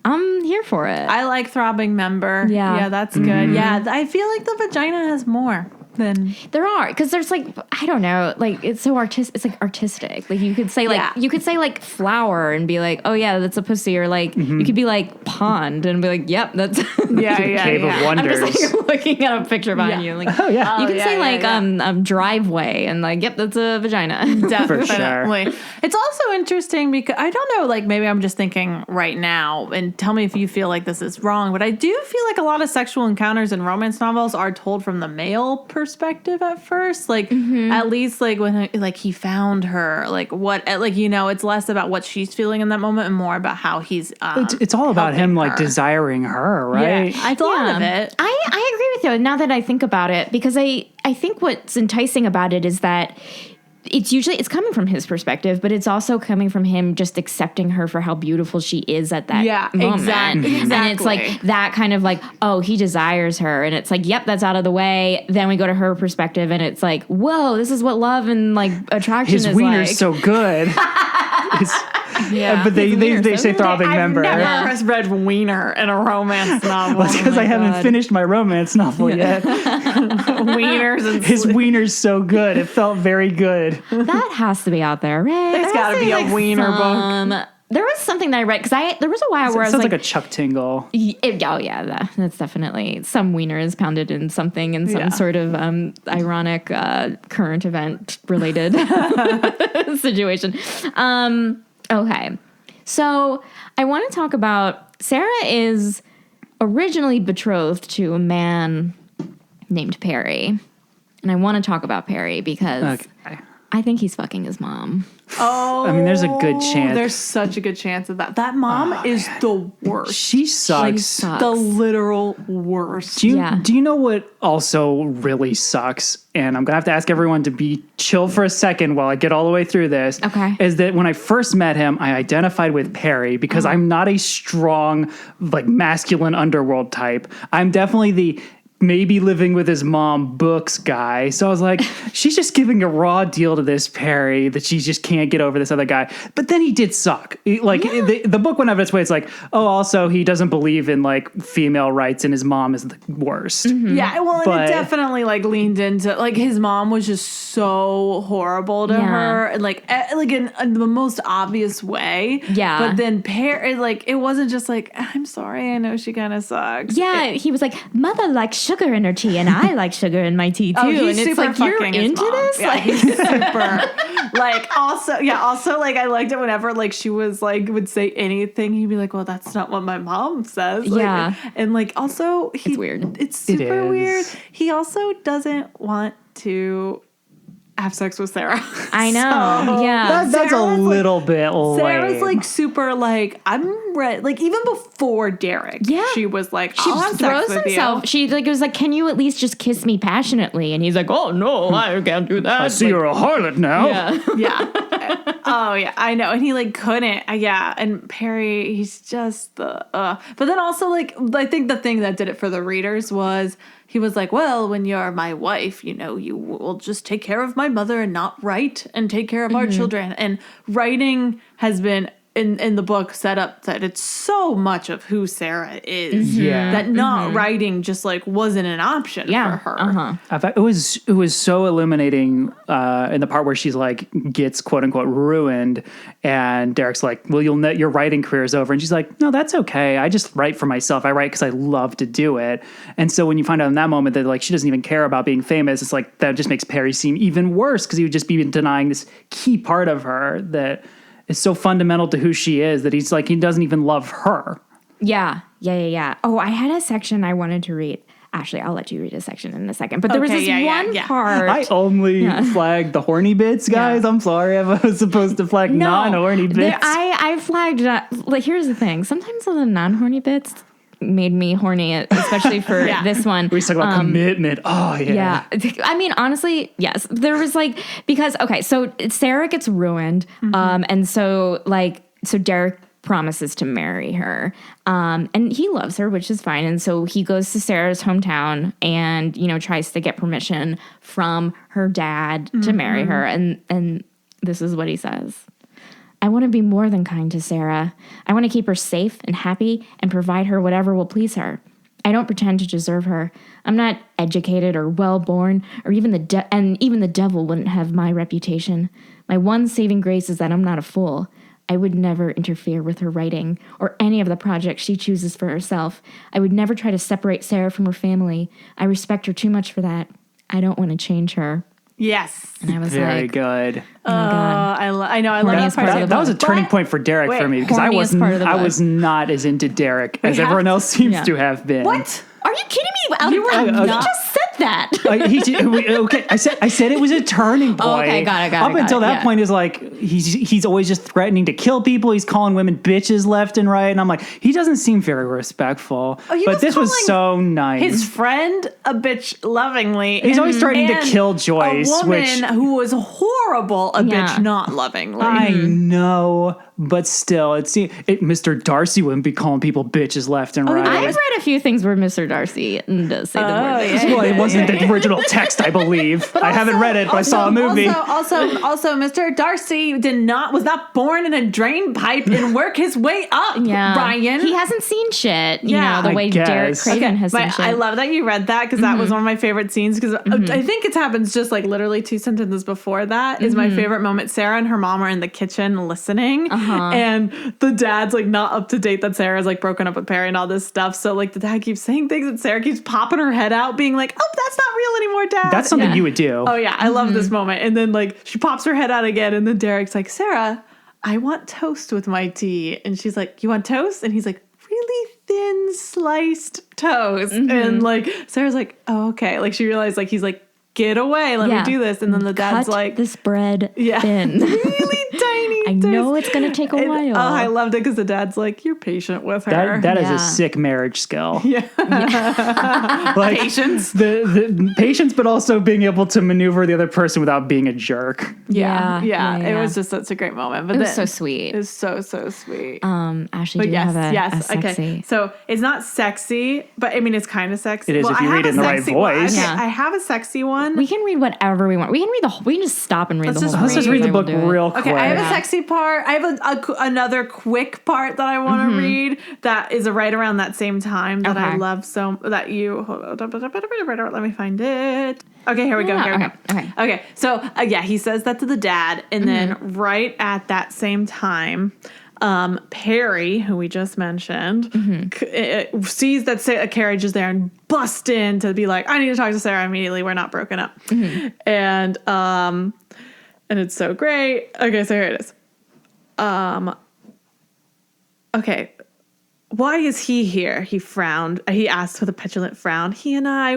I'm here for it. I like throbbing member. Yeah. That's good. Yeah, I feel like the vagina has more than There are, because there's like, I don't know, like it's so artistic. It's like artistic. Like you could say like flower and be like, oh yeah, that's a pussy, or like you could be like pond and be like, yep, that's Cave of I'm Wonders. just like looking at a picture behind you. Like, Oh yeah. you can say driveway and like, yep, that's a vagina. Definitely. It's also interesting because I don't know, like maybe I'm just thinking right now, and tell me if you feel like this is wrong, but I do feel like a lot of sexual encounters in romance novels are told from the male perspective at first. Like at least like when like he found her, like what, like, you know, it's less about what she's feeling in that moment and more about how he's It's all about him like her. desiring her, right? Yeah, it's a lot of it. I agree with you now that I think about it, because I think what's enticing about it is that it's coming from his perspective, but it's also coming from him just accepting her for how beautiful she is at that moment. Exactly. And it's like that kind of like, oh, he desires her, and it's like, yep, that's out of the way. Then we go to her perspective, and it's like, whoa, this is what love and like attraction His is wiener's like. so good. But they say throbbing member. I've never read wiener in a romance novel. That's because I haven't finished my romance novel yet. Wieners and His wiener's so good. It felt very good. That has to be out there, right? There's got to be a wiener book. There was something that I read, because there was a while where I was Sounds like like a Chuck Tingle. That's definitely some wiener is pounded in something in some sort of ironic current event related situation. Okay, so I want to talk about Sarah is originally betrothed to a man named Perry, and I want to talk about Perry because I think he's fucking his mom. Oh, I mean, there's a good chance. There's such a good chance of that. That mom is the worst. She sucks. sucks. The literal worst. Do you know what also really sucks? And I'm going to have to ask everyone to be chill for a second while I get all the way through this. Okay. Is that when I first met him, I identified with Perry because I'm not a strong, like, masculine underworld type. I'm definitely the maybe living with his mom books guy. So I was like, she's just giving a raw deal to this Perry that she just can't get over this other guy. But then he did suck. The book went out of its way. It's like, oh, also he doesn't believe in like female rights and his mom is the worst. Mm-hmm. Yeah, well, and it definitely like leaned into like his mom was just so horrible to her, and like in the most obvious way. Yeah. But then Perry, like it wasn't just like, I'm sorry, I know she kind of sucks. Yeah, he was like, mother likes sugar in her tea, and I like sugar in my tea too. Oh, he's and it's super like, you're fucking his into mom. this? Yeah, Like, he's super. Also, like, I liked it whenever, like, she was, like, would say anything, he'd be like, well, that's not what my mom says. Like, Yeah. And, like, also, It's weird. It's super is. weird. He also doesn't want to have sex with Sarah. I know. So, Yeah. That's a Sarah's, like- little bit lame. Sarah's, like, super, like, I'm ready. Like, even before Derek, she was like, She I'll have throws sex with himself. you. She like was like, "Can you at least just kiss me passionately?" And he's like, "Oh no, I can't do that." I see you're a harlot now. Yeah. Yeah. Oh, yeah, I know. And he, like, couldn't. Yeah. And Perry, he's just the, But then also, like, I think the thing that did it for the readers was he was like, well, when you're my wife, you know, you will just take care of my mother and not write and take care of our children. And writing has been in the book set up that it's so much of who Sarah is. Yeah. That not writing just like wasn't an option for her. In fact, it was so illuminating in the part where she's like gets quote unquote ruined, and Derek's like, "Well, your writing career is over," and she's like, "No, that's okay. I just write for myself. I write because I love to do it." And so when you find out in that moment that like she doesn't even care about being famous, it's like that just makes Perry seem even worse because he would just be denying this key part of her that is so fundamental to who she is that he's like he doesn't even love her. Yeah. Oh, I had a section I wanted to read. Ashley, I'll let you read a section in a second. But there was this one part. I only flagged the horny bits, guys. I'm sorry. I was supposed to flag non-horny bits. I flagged, like, here's the thing. Sometimes the non-horny bits made me horny, especially for this one. We talk about commitment. Oh, yeah. Yeah. I mean, honestly, yes. There was like, because, okay, so Sarah gets ruined. And so Derek promises to marry her. And he loves her, which is fine. And so he goes to Sarah's hometown and, tries to get permission from her dad to marry her. And this is what he says. I want to be more than kind to Sarah. I want to keep her safe and happy and provide her whatever will please her. I don't pretend to deserve her. I'm not educated or well-born, or even the devil wouldn't have my reputation. My one saving grace is that I'm not a fool. I would never interfere with her writing or any of the projects she chooses for herself. I would never try to separate Sarah from her family. I respect her too much for that. I don't want to change her. Yes. And I was very good. Oh my God. I know. I love that part. That was a turning point for Derek for me because I was not as into Derek as everyone else seems to have been. What? Are you kidding me? You just said that. Okay, I said it was a turning point. Oh, okay, got it. Up until that point is like he's always just threatening to kill people. He's calling women bitches left and right, and I'm like, he doesn't seem very respectful. But this was so nice. His friend a bitch lovingly. He's always threatening to kill Joyce, a woman who was horrible a bitch not lovingly. I know. But still, Mr. Darcy wouldn't be calling people bitches left and right. I've read a few things where Mr. Darcy does say the word. Well, it wasn't the original text, I believe. I haven't read it, but I saw a movie. Also, Mr. Darcy was not born in a drain pipe and work his way up. Yeah, Brian. He hasn't seen shit. You know, the way Derek Craven has seen shit. I love that you read that because that was one of my favorite scenes because I think it happens just like literally 2 sentences before that is my favorite moment. Sarah and her mom are in the kitchen listening. And the dad's like not up to date that Sarah's like broken up with Perry and all this stuff. So like the dad keeps saying things and Sarah keeps popping her head out being like, oh, that's not real anymore, Dad. That's something you would do. Oh yeah. I love this moment. And then like she pops her head out again and then Derek's like, Sarah, I want toast with my tea. And she's like, you want toast? And he's like, really thin sliced toast. And like Sarah's like, oh, okay. Like she realized like he's like, get away, let me do this. And then the dad's like, this bread thin. Really tiny. I know it's going to take a while. I loved it because the dad's like, you're patient with her. That is a sick marriage skill. Yeah. Like, patience. The patience, but also being able to maneuver the other person without being a jerk. Yeah. It was just such a great moment. But it was so sweet. It was so sweet. Ashley, do you have a sexy? Okay. So it's not sexy, but I mean, it's kind of sexy. It is if you read it in the right voice. I have a sexy one. We can read whatever we want. We can read we can just stop and read the whole thing. Let's just read the book real quick. Okay, I have a sexy part. I have another quick part that I want to read that is right around that same time that I love so that you hold on, let me find it. Okay, here we go. Okay. So he says that to the dad, and then right at that same time, Perry, who we just mentioned, sees that a carriage is there and busts in to be like, I need to talk to Sarah immediately. We're not broken up. And it's so great. Okay, so here it is. Okay. Why is he here? He frowned. He asked with a petulant frown. He and I,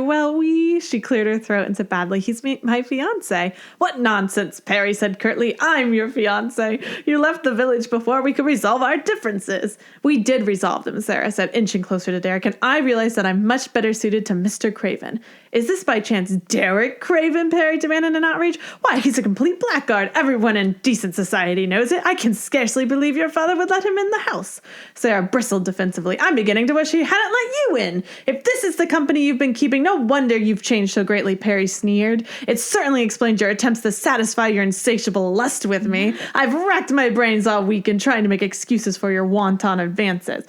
she cleared her throat and said badly, he's my fiancé. What nonsense, Perry said curtly. I'm your fiancé. You left the village before we could resolve our differences. We did resolve them, Sarah said, inching closer to Derek, and I realized that I'm much better suited to Mr. Craven. Is this by chance Derek Craven? Perry demanded in outrage. Why, he's a complete blackguard. Everyone in decent society knows it. I can scarcely believe your father would let him in the house. Sarah bristled defensively. I'm beginning to wish he hadn't let you in. If this is the company you've been keeping, no wonder you've changed so greatly, Perry sneered. It certainly explains your attempts to satisfy your insatiable lust with me. I've racked my brains all week in trying to make excuses for your wanton advances.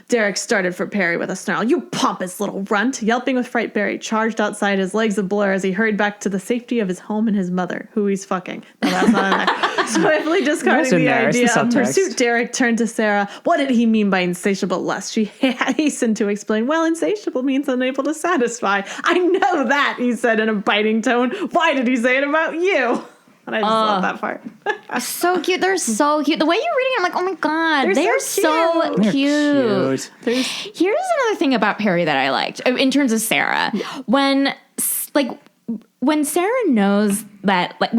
Derek started for Perry with a snarl. You pompous little runt. Yelping with fright, Perry charged outside, his legs ablur as he hurried back to the safety of his home and his mother, who he's fucking. No, that's not in there. Swiftly discarding the idea of pursuit, Derek turned to Sarah. What did he mean by insatiable lust? She hastened to explain. Well, insatiable means unable to satisfy. I know that, he said in a biting tone. Why did he say it about you? And I just love that part. So cute. They're so cute. The way you're reading, I'm like, oh my God. They're so cute. Here's another thing about Perry that I liked in terms of Sarah. Yeah. When Sarah knows that like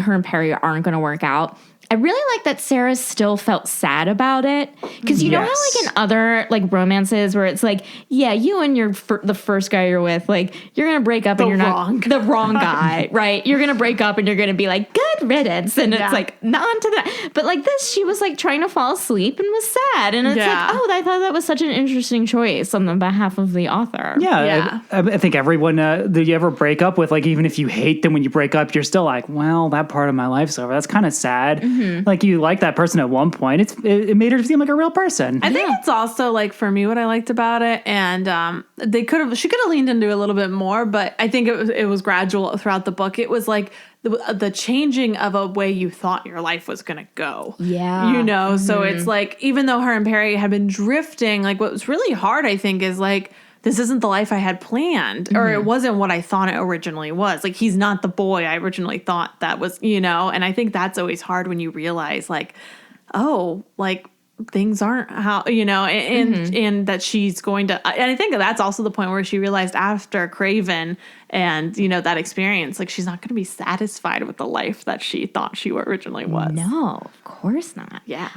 her and Perry aren't going to work out, I really like that Sarah still felt sad about it. Because you know how like in other like romances where it's like, yeah, you and the first guy you're with, like you're going to break up and you're not the wrong guy, right? You're going to break up and you're going to be like, good riddance. And it's like, not onto that. But like this, she was like trying to fall asleep and was sad. And it's like, oh, I thought that was such an interesting choice on the behalf of the author. Yeah. I think everyone that you ever break up with, like even if you hate them when you break up, you're still like, well, that part of my life's over. That's kind of sad. Mm-hmm. Like you like that person at one point. It made her seem like a real person. I think it's also like for me what I liked about it, and she could have leaned into it a little bit more, but I think it was gradual throughout the book. It was like the changing of a way you thought your life was going to go. Yeah. You know, so it's like even though her and Perry had been drifting, like what was really hard I think is like this isn't the life I had planned, or it wasn't what I thought it originally was. Like, he's not the boy I originally thought that was, you know, and I think that's always hard when you realize, like, oh, like, things aren't how, you know, and that she's going to, and I think that's also the point where she realized after Craven and, you know, that experience, like, she's not going to be satisfied with the life that she thought she originally was. No, of course not. Yeah.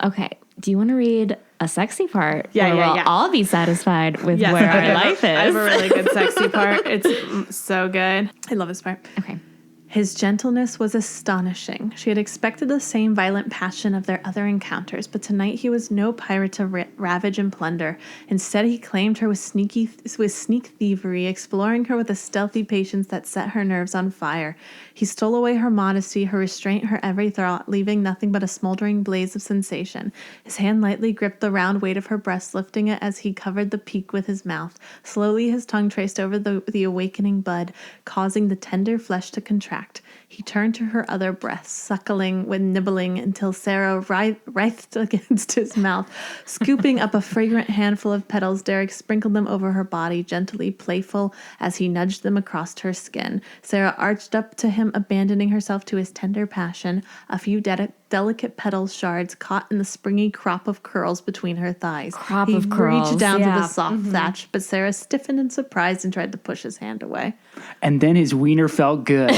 Okay. Do you want to read a sexy part? Yeah. We'll all be satisfied with where our life is. I have a really good sexy part. It's so good. I love this part. Okay. His gentleness was astonishing. She had expected the same violent passion of their other encounters, but tonight he was no pirate to ravage and plunder. Instead, he claimed her with sneak thievery, exploring her with a stealthy patience that set her nerves on fire. He stole away her modesty, her restraint, her every thought, leaving nothing but a smoldering blaze of sensation. His hand lightly gripped the round weight of her breast, lifting it as he covered the peak with his mouth. Slowly, his tongue traced over the awakening bud, causing the tender flesh to contract. He turned to her other breasts, suckling and nibbling until Sarah writhed against his mouth. Scooping up a fragrant handful of petals, Derek sprinkled them over her body, gently playful as he nudged them across her skin. Sarah arched up to him, abandoning herself to his tender passion. A few delicate petal shards caught in the springy crop of curls between her thighs. He reached down to the soft thatch, but Sarah stiffened in surprise and tried to push his hand away. And then his wiener felt good.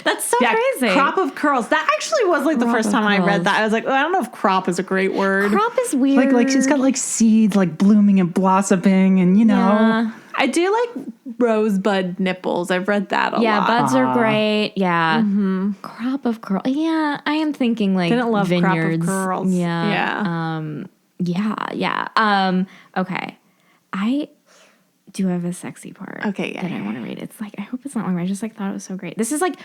That's so crazy. Crop of curls. That actually was like the first time I read that. I was like, I don't know if crop is a great word. Crop is weird. Like she's got like seeds like blooming and blossoming and, you know. Yeah. I do like rosebud nipples. I've read that a lot. Yeah, buds are great. Yeah. Mm-hmm. Crop of curls. Yeah, I am thinking like didn't love vineyards. Crop of curls. Yeah. Okay. I do have a sexy part. Okay, that I want to read. It's like, I hope it's not long. I just like thought it was so great. This is like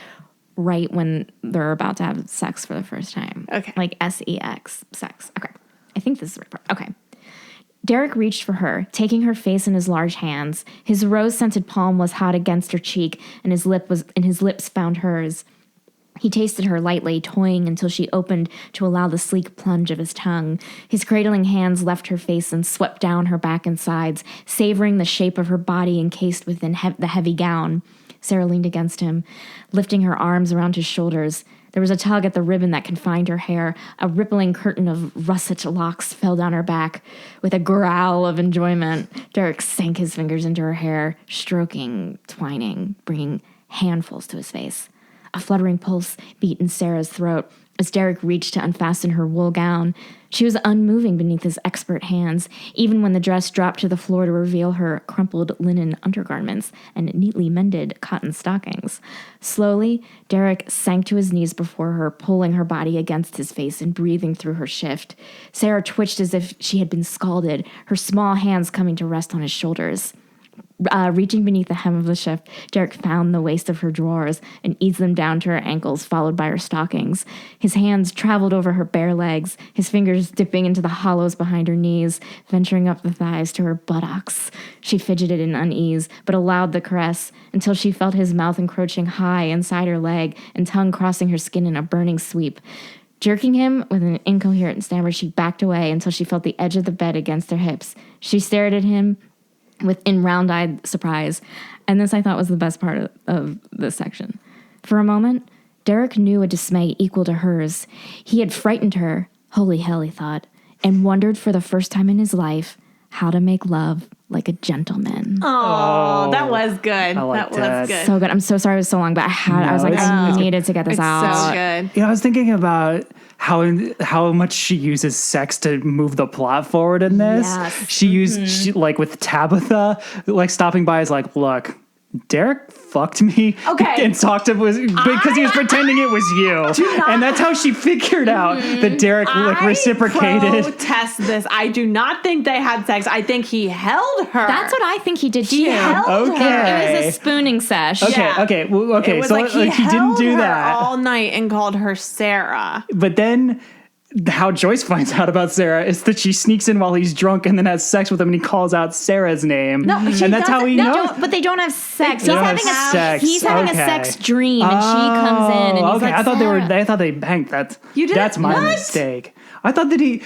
right when they're about to have sex for the first time. Okay. Like sex, sex. Okay. I think this is the right part. Okay. Derek reached for her, taking her face in his large hands. His rose-scented palm was hot against her cheek, and his lips found hers. He tasted her lightly, toying until she opened to allow the sleek plunge of his tongue. His cradling hands left her face and swept down her back and sides, savoring the shape of her body encased within the heavy gown. Sarah leaned against him, lifting her arms around his shoulders. There was a tug at the ribbon that confined her hair. A rippling curtain of russet locks fell down her back. With a growl of enjoyment, Derek sank his fingers into her hair, stroking, twining, bringing handfuls to his face. A fluttering pulse beat in Sarah's throat. As Derek reached to unfasten her wool gown, she was unmoving beneath his expert hands, even when the dress dropped to the floor to reveal her crumpled linen undergarments and neatly mended cotton stockings. Slowly, Derek sank to his knees before her, pulling her body against his face and breathing through her shift. Sarah twitched as if she had been scalded, her small hands coming to rest on his shoulders. Reaching beneath the hem of the shift, Derek found the waist of her drawers and eased them down to her ankles, followed by her stockings. His hands traveled over her bare legs, his fingers dipping into the hollows behind her knees, venturing up the thighs to her buttocks. She fidgeted in unease, but allowed the caress until she felt his mouth encroaching high inside her leg and tongue crossing her skin in a burning sweep. Jerking him with an incoherent stammer, she backed away until she felt the edge of the bed against her hips. She stared at him in round-eyed surprise, and this I thought was the best part of this section. For a moment, Derek knew a dismay equal to hers. He had frightened her, holy hell, he thought, and wondered for the first time in his life how to make love like a gentleman. Oh, that was good. That was good. So good. I'm so sorry it was so long, but I was like, I needed to get this out. So good. You know, I was thinking about how much she uses sex to move the plot forward in this. Yes. She used, like with Tabitha, like stopping by is like, look, Derek fucked me and talked to because he was pretending it was you. And that's how she figured out that Derek reciprocated. I protest this. I do not think they had sex. I think he held her. That's what I think he did too. He held her. It was a spooning sesh. Okay. It was so like he didn't do her that all night and called her Sarah. But then how Joyce finds out about Sarah is that she sneaks in while he's drunk and then has sex with him, and he calls out Sarah's name. No, and that's how he knows. But they don't have sex. He's having a sex dream, and she comes in, and he's like, I thought Sarah. I thought they banged. That's my What? mistake. I thought that he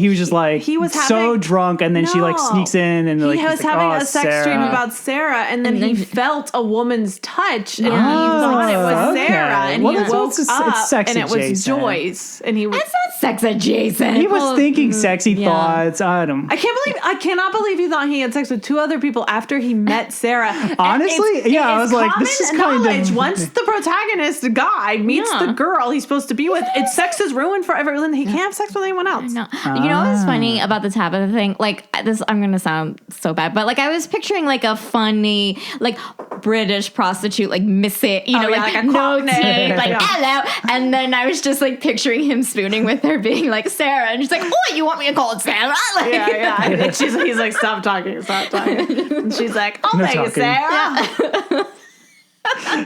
was just like He was so having- drunk, and then she like sneaks in and like he was he's like, having oh, a sex Sarah. dream about Sarah, and then he felt a woman's touch, and he Oh, thought it was okay. Sarah, and Well, he that's- woke it's up, sex and it was adjacent. Joyce, and he was. It's not sex adjacent. He was thinking sexy thoughts. I cannot believe he thought he had sex with two other people after he met Sarah. Honestly, I was like, this is kind of once the protagonist guy meets the girl he's supposed to be with, sex is ruined for everyone. He can't have sex with anyone else. No. You know what's funny about the Tabitha thing? Like this, I'm gonna sound so bad, but like I was picturing like a funny, like British prostitute, like Missy, like a no cockney. teeth, like hello, and then I was just like picturing him spooning with her, being like Sarah, and she's like, oh, you want me to call it Sarah? Like, Yeah. And he's like, stop talking. And she's like, I'll No make it, talking. Sarah.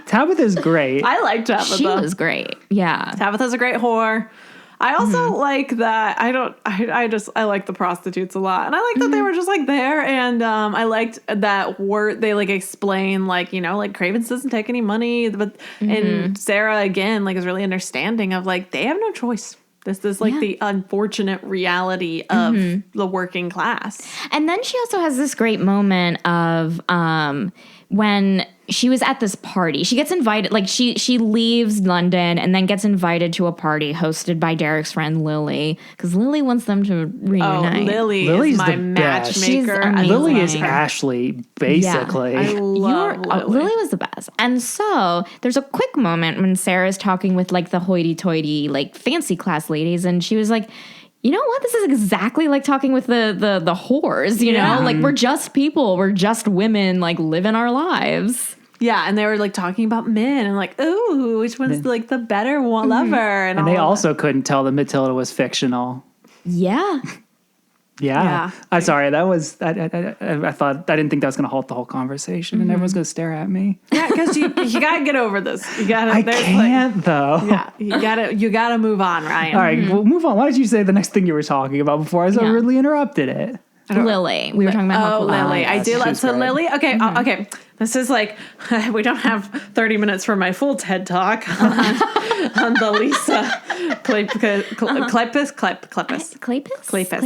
Tabitha's great. I like Tabitha. she was great. Yeah. Tabitha's a great whore. I also like that. I like the prostitutes a lot, and I like that they were just like there. And I liked that word they like explain like Cravens doesn't take any money, but and Sarah again like is really understanding of like they have no choice. This is like the unfortunate reality of the working class. And then she also has this great moment of when she was at this party. She gets invited, like she leaves London and then gets invited to a party hosted by Derek's friend Lily, because Lily wants them to reunite. Oh, Lily's is my the matchmaker. best. She's I amazing. Lily is love her. Ashley, basically. I love Lily. Lily was the best. And so there's a quick moment when Sarah's talking with like the hoity-toity, like fancy class ladies, and she was like, you know what? This is exactly like talking with the whores, you know? Like we're just people. We're just women like living our lives. Yeah, and they were like talking about men and like, ooh, which one's like the better one lover? And And all they of also couldn't tell that Matilda was fictional. Yeah. Yeah. I'm sorry. That was I thought I didn't think that was going to halt the whole conversation, and everyone's going to stare at me. that. Yeah, because you gotta get over this. You gotta. I there's, can't though. Like, yeah, you gotta move on, Ryan. All right, well, move on. Why did you say the next thing you were talking about before I so rudely interrupted it? Lily. We were talking about how cool Lily. Lily I is. do love She's so great. Lily. Okay, okay. This is like we don't have 30 minutes for my full TED talk on the Lisa Kleypas.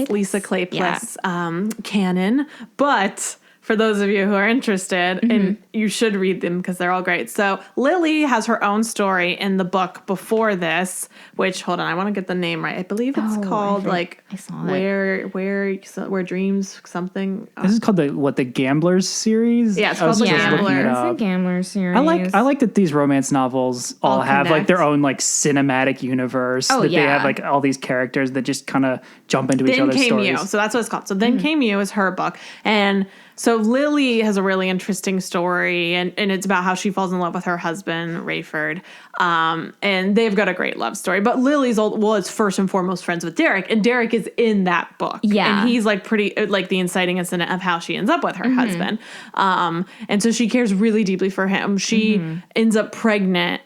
Lisa Kleypas canon, but for those of you who are interested, and you should read them because they're all great. So Lily has her own story in the book before this, which, hold on, I want to get the name right. I believe it's called I saw it. Where Dreams something. This is called the Gamblers series. Yeah, it's called The Gamblers. It's a Gambler series. I like that these romance novels all have connect. like their own like cinematic universe. They have like all these characters that just kind of jump into each Then other's Came stories. You. So that's what it's called. So Then Came You is her book. And so Lily has a really interesting story, and it's about how she falls in love with her husband, Rayford. And they've got a great love story. But Lily's was first and foremost friends with Derek, and Derek is in that book. Yeah. And he's like pretty, like the inciting incident of how she ends up with her husband. And so she cares really deeply for him. She ends up pregnant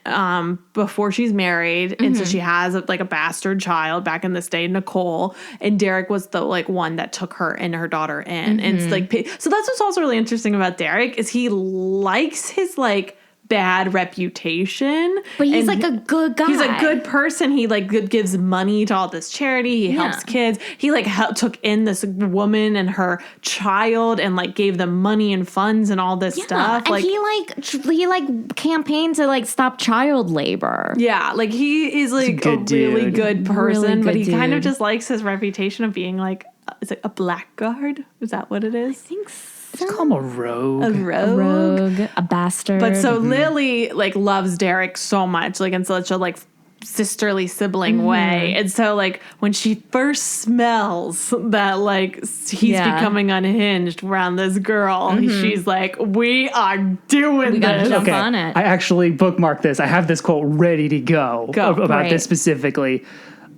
before she's married. And so she has a bastard child back in this day, Nicole. And Derek was the like one that took her and her daughter in. And it's like, so that's what's also really interesting about Derek is he likes his like bad reputation, But he's like a good guy. He's a good person. He like gives money to all this charity. He helps kids. He like took in this woman and her child and like gave them money and funds and all this stuff. And Like he like campaigns to like stop child labor. yeah, like he is like a really dude. good person, Really but good he kind of dude. just likes his reputation of being like is it a blackguard? Is that what it is? Just call him a rogue. A rogue. A bastard. But so Lily like loves Derek so much, like in such a like sisterly sibling way. And so like when she first smells that like he's becoming unhinged around this girl, she's like, we are doing We gotta this. jump on it. I actually bookmarked this. I have this quote ready to go about Great. this specifically.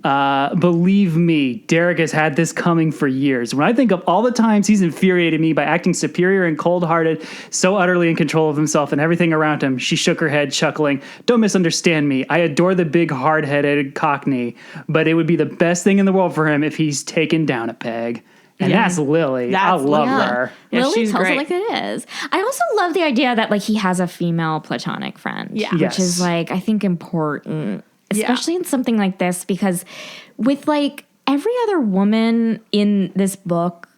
Believe me, Derek has had this coming for years. When I think of all the times he's infuriated me by acting superior and cold-hearted, so utterly in control of himself and everything around him, she shook her head, chuckling. Don't misunderstand me. I adore the big, hard-headed Cockney, but it would be the best thing in the world for him if he's taken down a peg. And that's Lily. I love her. Yeah, Lily she's tells great. it like it is. I also love the idea that like he has a female platonic friend. Yeah. Which Yes. is like, I think important. Especially in something like this, because with like every other woman in this book,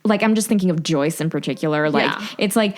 like I'm just thinking of Joyce in particular, like it's like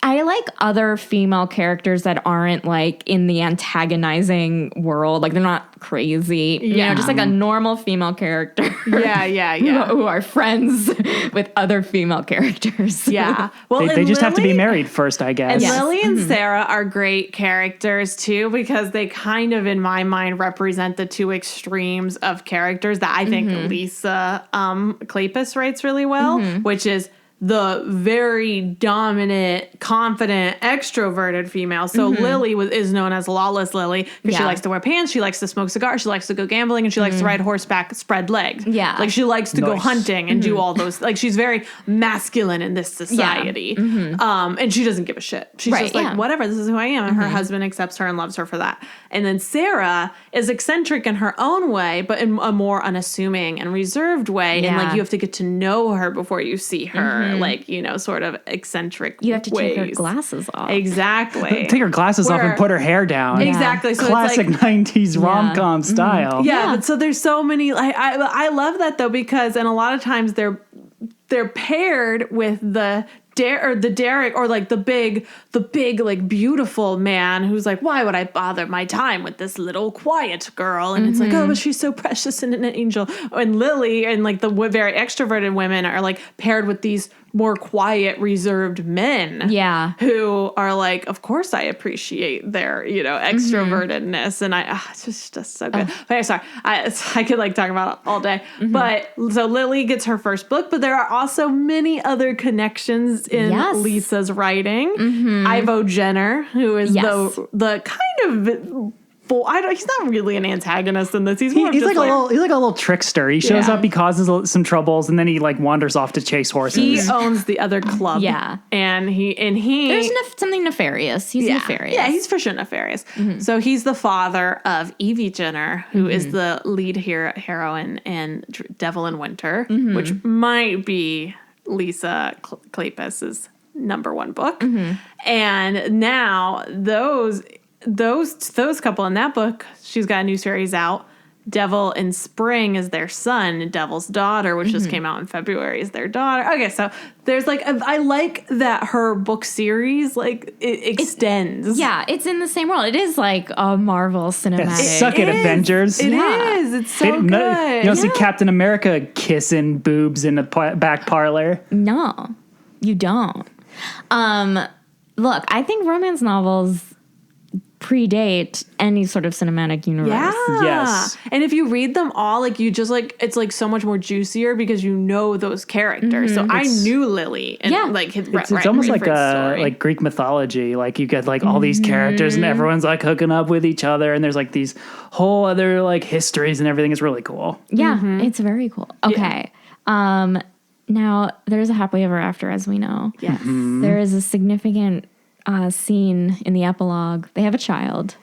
I like other female characters that aren't like in the antagonizing world, like they're not crazy, you know, just like a normal female character. Who are friends with other female characters. Yeah. Well, They just have to be married first, I guess. And Lily and Sarah are great characters too, because they kind of, in my mind, represent the two extremes of characters that I think Lisa Kleypas writes really well, which is the very dominant, confident, extroverted female. So Lily is known as Lawless Lily because she likes to wear pants, she likes to smoke cigars, she likes to go gambling, and she likes to ride horseback, spread legs. Yeah. Like she likes to go Nice. hunting and do all those. Like she's very masculine in this society. And she doesn't give a shit. She's just like, whatever, this is who I am. And her husband accepts her and loves her for that. And then Sarah is eccentric in her own way, but in a more unassuming and reserved way. And like you have to get to know her before you see her. Like, you know, sort of eccentric You have to take her ways. glasses off. Exactly. Take her glasses off and put her hair down. Exactly. So Classic it's like, 90s rom-com style. yeah, but so there's so many. I love that though, because and a lot of times they're paired with the Derek or like the big like beautiful man who's like, why would I bother my time with this little quiet girl? And it's like, oh, but she's so precious and an angel. And Lily and like the very extroverted women are like paired with these more quiet, reserved men. Yeah. Who are like, of course I appreciate their, you know, extrovertedness. And it's just so good. Okay, sorry. I could like talk about it all day. But so Lily gets her first book, but there are also many other connections in Lisa's writing. Ivo Jenner, who is the kind of he's not really an antagonist in this. He's more He's just like a little trickster. He shows Yeah. up, he causes some troubles, and then he like wanders off to chase horses. he owns the other club. Yeah. And he There's something nefarious. He's nefarious. Yeah, he's for sure nefarious. So he's the father of Evie Jenner, who is the lead heroine in Devil in Winter, which might be Lisa Kleypas' number one book. And now those couple in that book, she's got a new series out. Devil in Spring is their son, and Devil's Daughter, which just came out in February, is their daughter. Okay, so there's like, I like that her book series, like, it extends. It's in the same world. It is like a Marvel cinematic. Suck it, Avengers. It is. It's so good. You don't see Captain America kissing boobs in the back parlor. No, you don't. Look, I think romance novels predate any sort of cinematic universe. Yeah. Yes. And if you read them all, like, you just, like, it's, like, so much more juicier because you know those characters. So I knew Lily. And, like, his it's almost like like Greek mythology. Like, you get, like, all these characters and everyone's, like, hooking up with each other. And there's, like, these whole other, like, histories and everything. Is really cool. Yeah, it's very cool. Okay. Yeah. Now, there's a happily ever after, as we know. Yes. There is a significant scene in the epilogue. They have a child.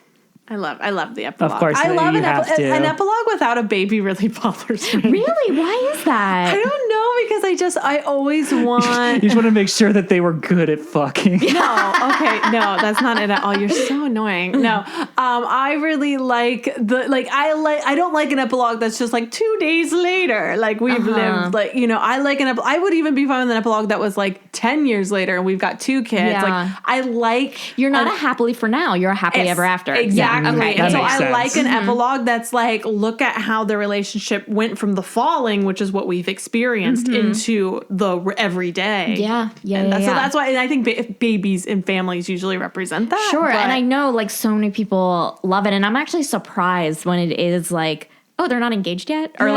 I love the epilogue. Of course, I love an an epilogue without a baby really bothers me. Really? Why is that? I don't know, because I always want. You just want to make sure that they were good at fucking. No, that's not it at all. You're so annoying. No, I really like I don't like an epilogue that's just like 2 days later, like we've lived, like, you know, I like I would even be fine with an epilogue that was like 10 years later and we've got 2 kids. Yeah. Like, I like. You're not a happily for now. You're a happily ever after. Exactly. Okay. And so makes I sense. like an epilogue that's like, look at how the relationship went from the falling, which is what we've experienced, into the everyday. Yeah. So that's why, and I think babies and families usually represent that. Sure. And I know, like, so many people love it. And I'm actually surprised when it is like, oh, they're not engaged yet? Or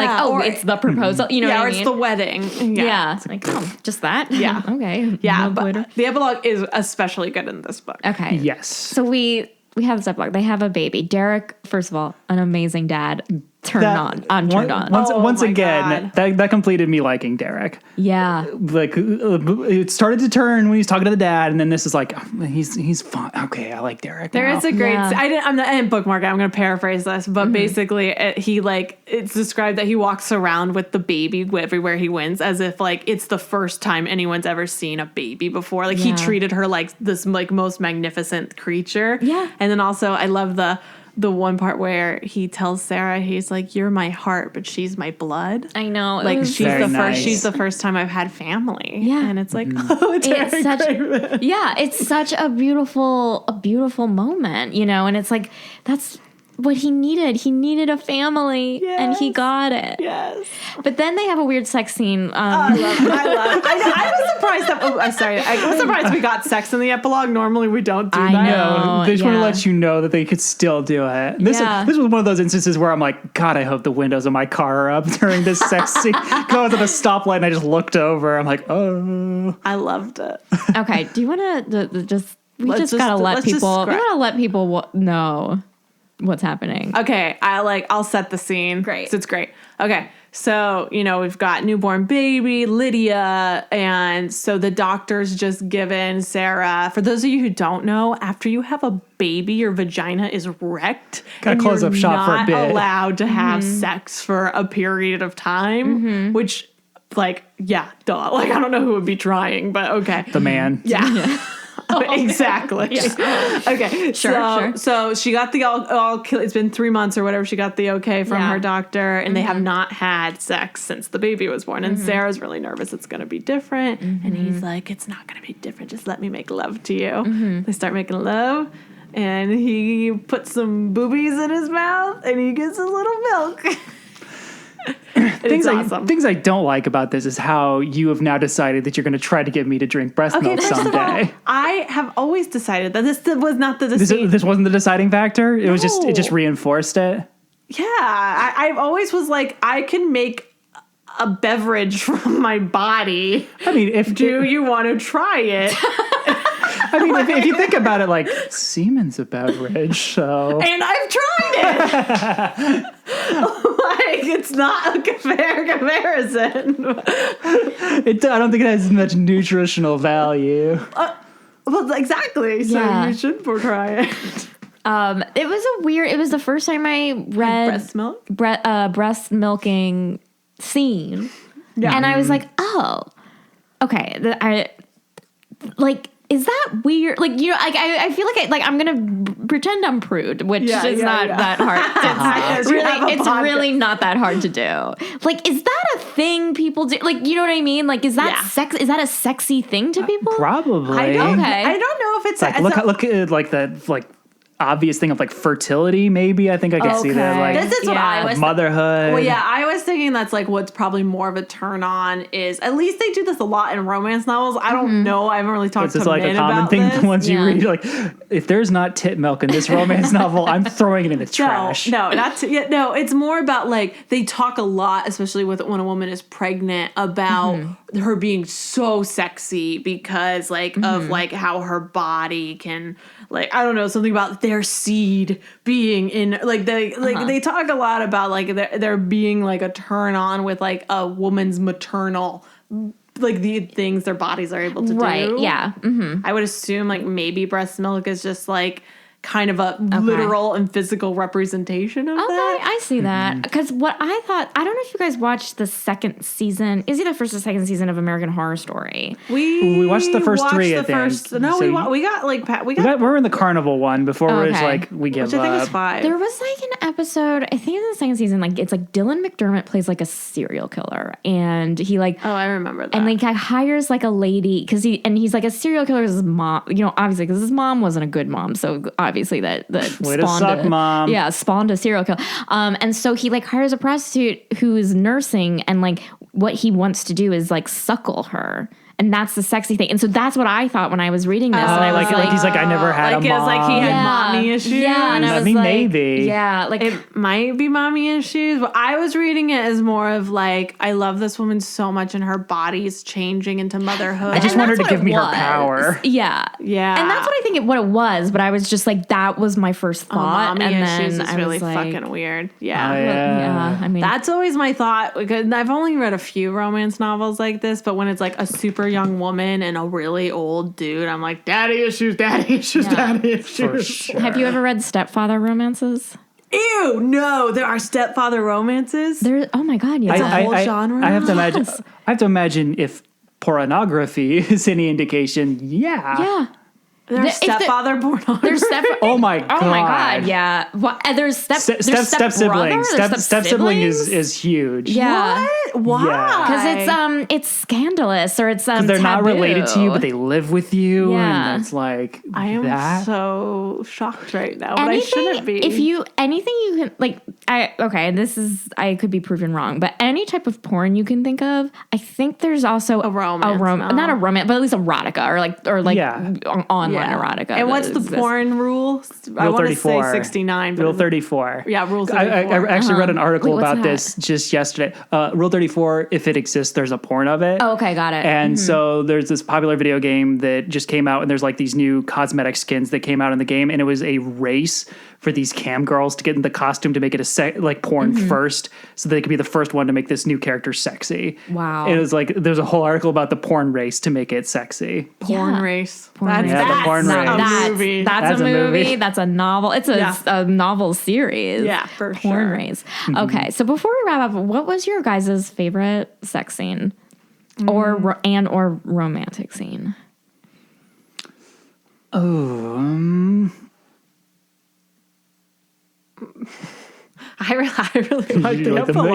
it's the proposal. You know what I mean? it's the wedding. Yeah. It's like, oh, just that? Yeah. Okay. Yeah, No but later. the epilogue is especially good in this book. Okay. Yes. So we have this epilogue. They have a baby. Derek, first of all, an amazing dad. Turned on. Once my again, that completed me liking Derek. Yeah. Like, it started to turn when he's talking to the dad, and then this is like, he's fun. Okay, I like Derek. There is a great. I didn't bookmark it. I'm going to paraphrase this, but basically, it's described that he walks around with the baby everywhere he wins, as if like it's the first time anyone's ever seen a baby before. Like, he treated her like this like most magnificent creature. Yeah. And then also, I love the one part where he tells Sarah, he's like, "You're my heart, but she's my blood." I know. Like, she's very the nice. first. She's the first time I've had family. Yeah. And it's like, oh, It's such a beautiful moment, you know, and it's like, that's what he needed. He needed a family, and he got it. Yes. But then they have a weird sex scene. I was surprised that. Oh, I'm sorry. I was surprised we got sex in the epilogue. Normally, we don't do that. know. They just want to let you know that they could still do it. This was one of those instances where I'm like, God, I hope the windows of my car are up during this sex scene. Because I was at a stoplight and I just looked over. I'm like, oh. I loved it. Okay, do you want to just? We Let's just just- gotta let let's just people. We scratch. gotta let people know what's happening. Okay, I'll set the scene. Great. So it's great. Okay, so, you know, we've got newborn baby, Lydia, and so the doctor's just given Sarah, for those of you who don't know, after you have a baby, your vagina is wrecked. Gotta and close you're up shop for a bit. not allowed to have sex for a period of time, which, like, yeah, duh. Like, I don't know who would be trying, but okay. The man. Yeah. Exactly. Yeah. Okay. Sure. So she got the all. It's been 3 months or whatever. She got the okay from her doctor, and they have not had sex since the baby was born. And Sarah's really nervous it's going to be different, and he's like, "It's not going to be different. Just let me make love to you." They start making love, and he puts some boobies in his mouth, and he gets a little milk. Things awesome. things I don't like about this is how you have now decided that you're going to try to get me to drink breast milk First of all, someday. I have always decided that this was not the decision. This wasn't the deciding factor. It No. just reinforced it. Yeah, I always was like, I can make a beverage from my body. I mean, if You want to try it? if you think about it, like, semen's a beverage, so And I've tried it. Like, it's not a fair comparison. I don't think it has much nutritional value. Well, exactly. So Yeah. you should try it. It was the first time I read Breast milk? breast milking scene. Yeah. And I was like, oh, okay. Is that weird? Like, you know, I feel like I'm gonna pretend I'm prude, which is not that hard. Because you have it's really not that hard to do. Like, is that a thing people do? Like, you know what I mean? Like, is that sex? Is that a sexy thing to people? Probably. I don't know if it's like look at like the obvious thing of like fertility. Maybe I think I can see that. Like, this is what I was motherhood. Well, yeah, I was thinking that's like what's probably more of a turn on is at least they do this a lot in romance novels. I don't know. I haven't really talked to like men a common about thing. this. The ones you read, like if there's not tit milk in this romance novel, I'm throwing it in the trash. No, it's more about like they talk a lot, especially when a woman is pregnant, about her being so sexy because like of like how her body can, like, I don't know, something about their seed being in, like, they talk a lot about, like, there being, like, a turn on with, like, a woman's maternal, like, the things their bodies are able to do. Right, yeah. Mm-hmm. I would assume, like, maybe breast milk is just, like, kind of a literal and physical representation of that. I see that. Because what I thought, I don't know if you guys watched the second season. Is it the first or second season of American Horror Story? We watched the first three, I think. No, so we're in the carnival one before it's like we give up. Which I think up. is 5. There was like an episode, I think in the second season, like it's like Dylan McDermott plays like a serial killer, and he like I remember that, and like hires like a lady because he's like a serial killer. His mom, you know, obviously because his mom wasn't a good mom, so obviously that way to suck, mom. Yeah, spawned a serial killer. And so he like hires a prostitute who is nursing, and like what he wants to do is like suckle her. And that's the sexy thing. And so that's what I thought when I was reading this. And I was like he's like, I never had a mom. It was like he had mommy issues. Yeah, and I was like, maybe. Yeah, like it might be mommy issues, but I was reading it as more of like, I love this woman so much and her body's changing into motherhood. I just want her to give me her power. Yeah. Yeah. And that's what I think what it was, but I was just like, that was my first thought. Mommy and issues then is I really was like, fucking weird. Yeah. Yeah. I mean, that's always my thought, because I've only read a few romance novels like this, but when it's like a super young woman and a really old dude, I'm like, daddy issues, daddy issues, daddy issues. For sure. Have you ever read stepfather romances? Ew, no, there are stepfather romances. There. Oh my God, yeah. It's a whole genre. I have to imagine if pornography is any indication. Yeah. There's stepfather pornography. There's oh my god. Oh my god. Yeah. What? There's step siblings. Step sibling is huge. Yeah. What? Why? Because it's scandalous, or it's because they're not related to you, but they live with you. Yeah. And it's like I am so shocked right now, but I shouldn't be. Anything you can like. I could be proven wrong, but any type of porn you can think of, I think there's also a romance, not a romance, but at least erotica or online erotica. And what's the porn rule? I want to say 69. Rule 34. Yeah, Rule 34. I actually read an article about this just yesterday. Rule 34, if it exists, there's a porn of it. Oh, okay, got it. And so there's this popular video game that just came out, and there's like these new cosmetic skins that came out in the game, and it was a race for these cam girls to get in the costume to make it like porn first, so they could be the first one to make this new character sexy. Wow. It was like there's a whole article about the porn race to make it sexy. Porn race. The porn race. Movie. That's a movie. That's a novel. It's a novel series. Yeah, for sure. Porn race. Okay, so before we wrap up, what was your guys' favorite sex scene or romantic scene? I really like the epilogue.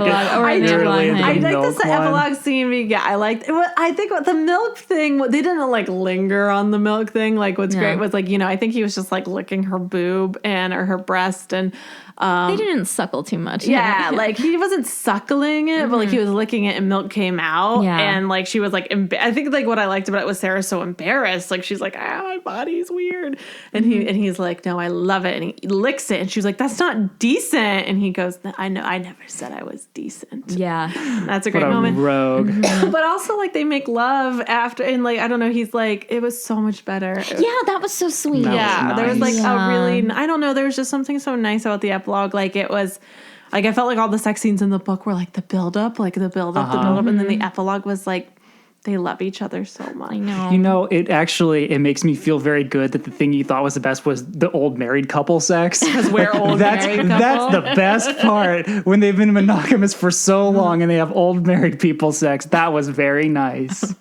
I like this epilogue scene. I liked it. I think the milk thing, they didn't like linger on the milk thing. Like what's great was like, I think he was just like licking her boob or her breast, and they didn't suckle too much. Yeah, like he wasn't suckling it, but like he was licking it and milk came out. Yeah. And like she was like, I think like what I liked about it was Sarah's so embarrassed. Like she's like, my body's weird. And he's like, no, I love it. And he licks it. And she's like, that's not decent. And he goes, I know, I never said I was decent. Yeah. That's a great moment. Rogue. But also like they make love after, and like, I don't know, he's like, it was so much better. Yeah, that was so sweet. There was like a really, I don't know, there was just something so nice about the epilogue. Like it was, like I felt like all the sex scenes in the book were like the build up, and then the epilogue was like, they love each other so much. I know. It makes me feel very good that the thing you thought was the best was the old married couple sex. Because we're old married couple. That's the best part. When they've been monogamous for so long and they have old married people sex. That was very nice.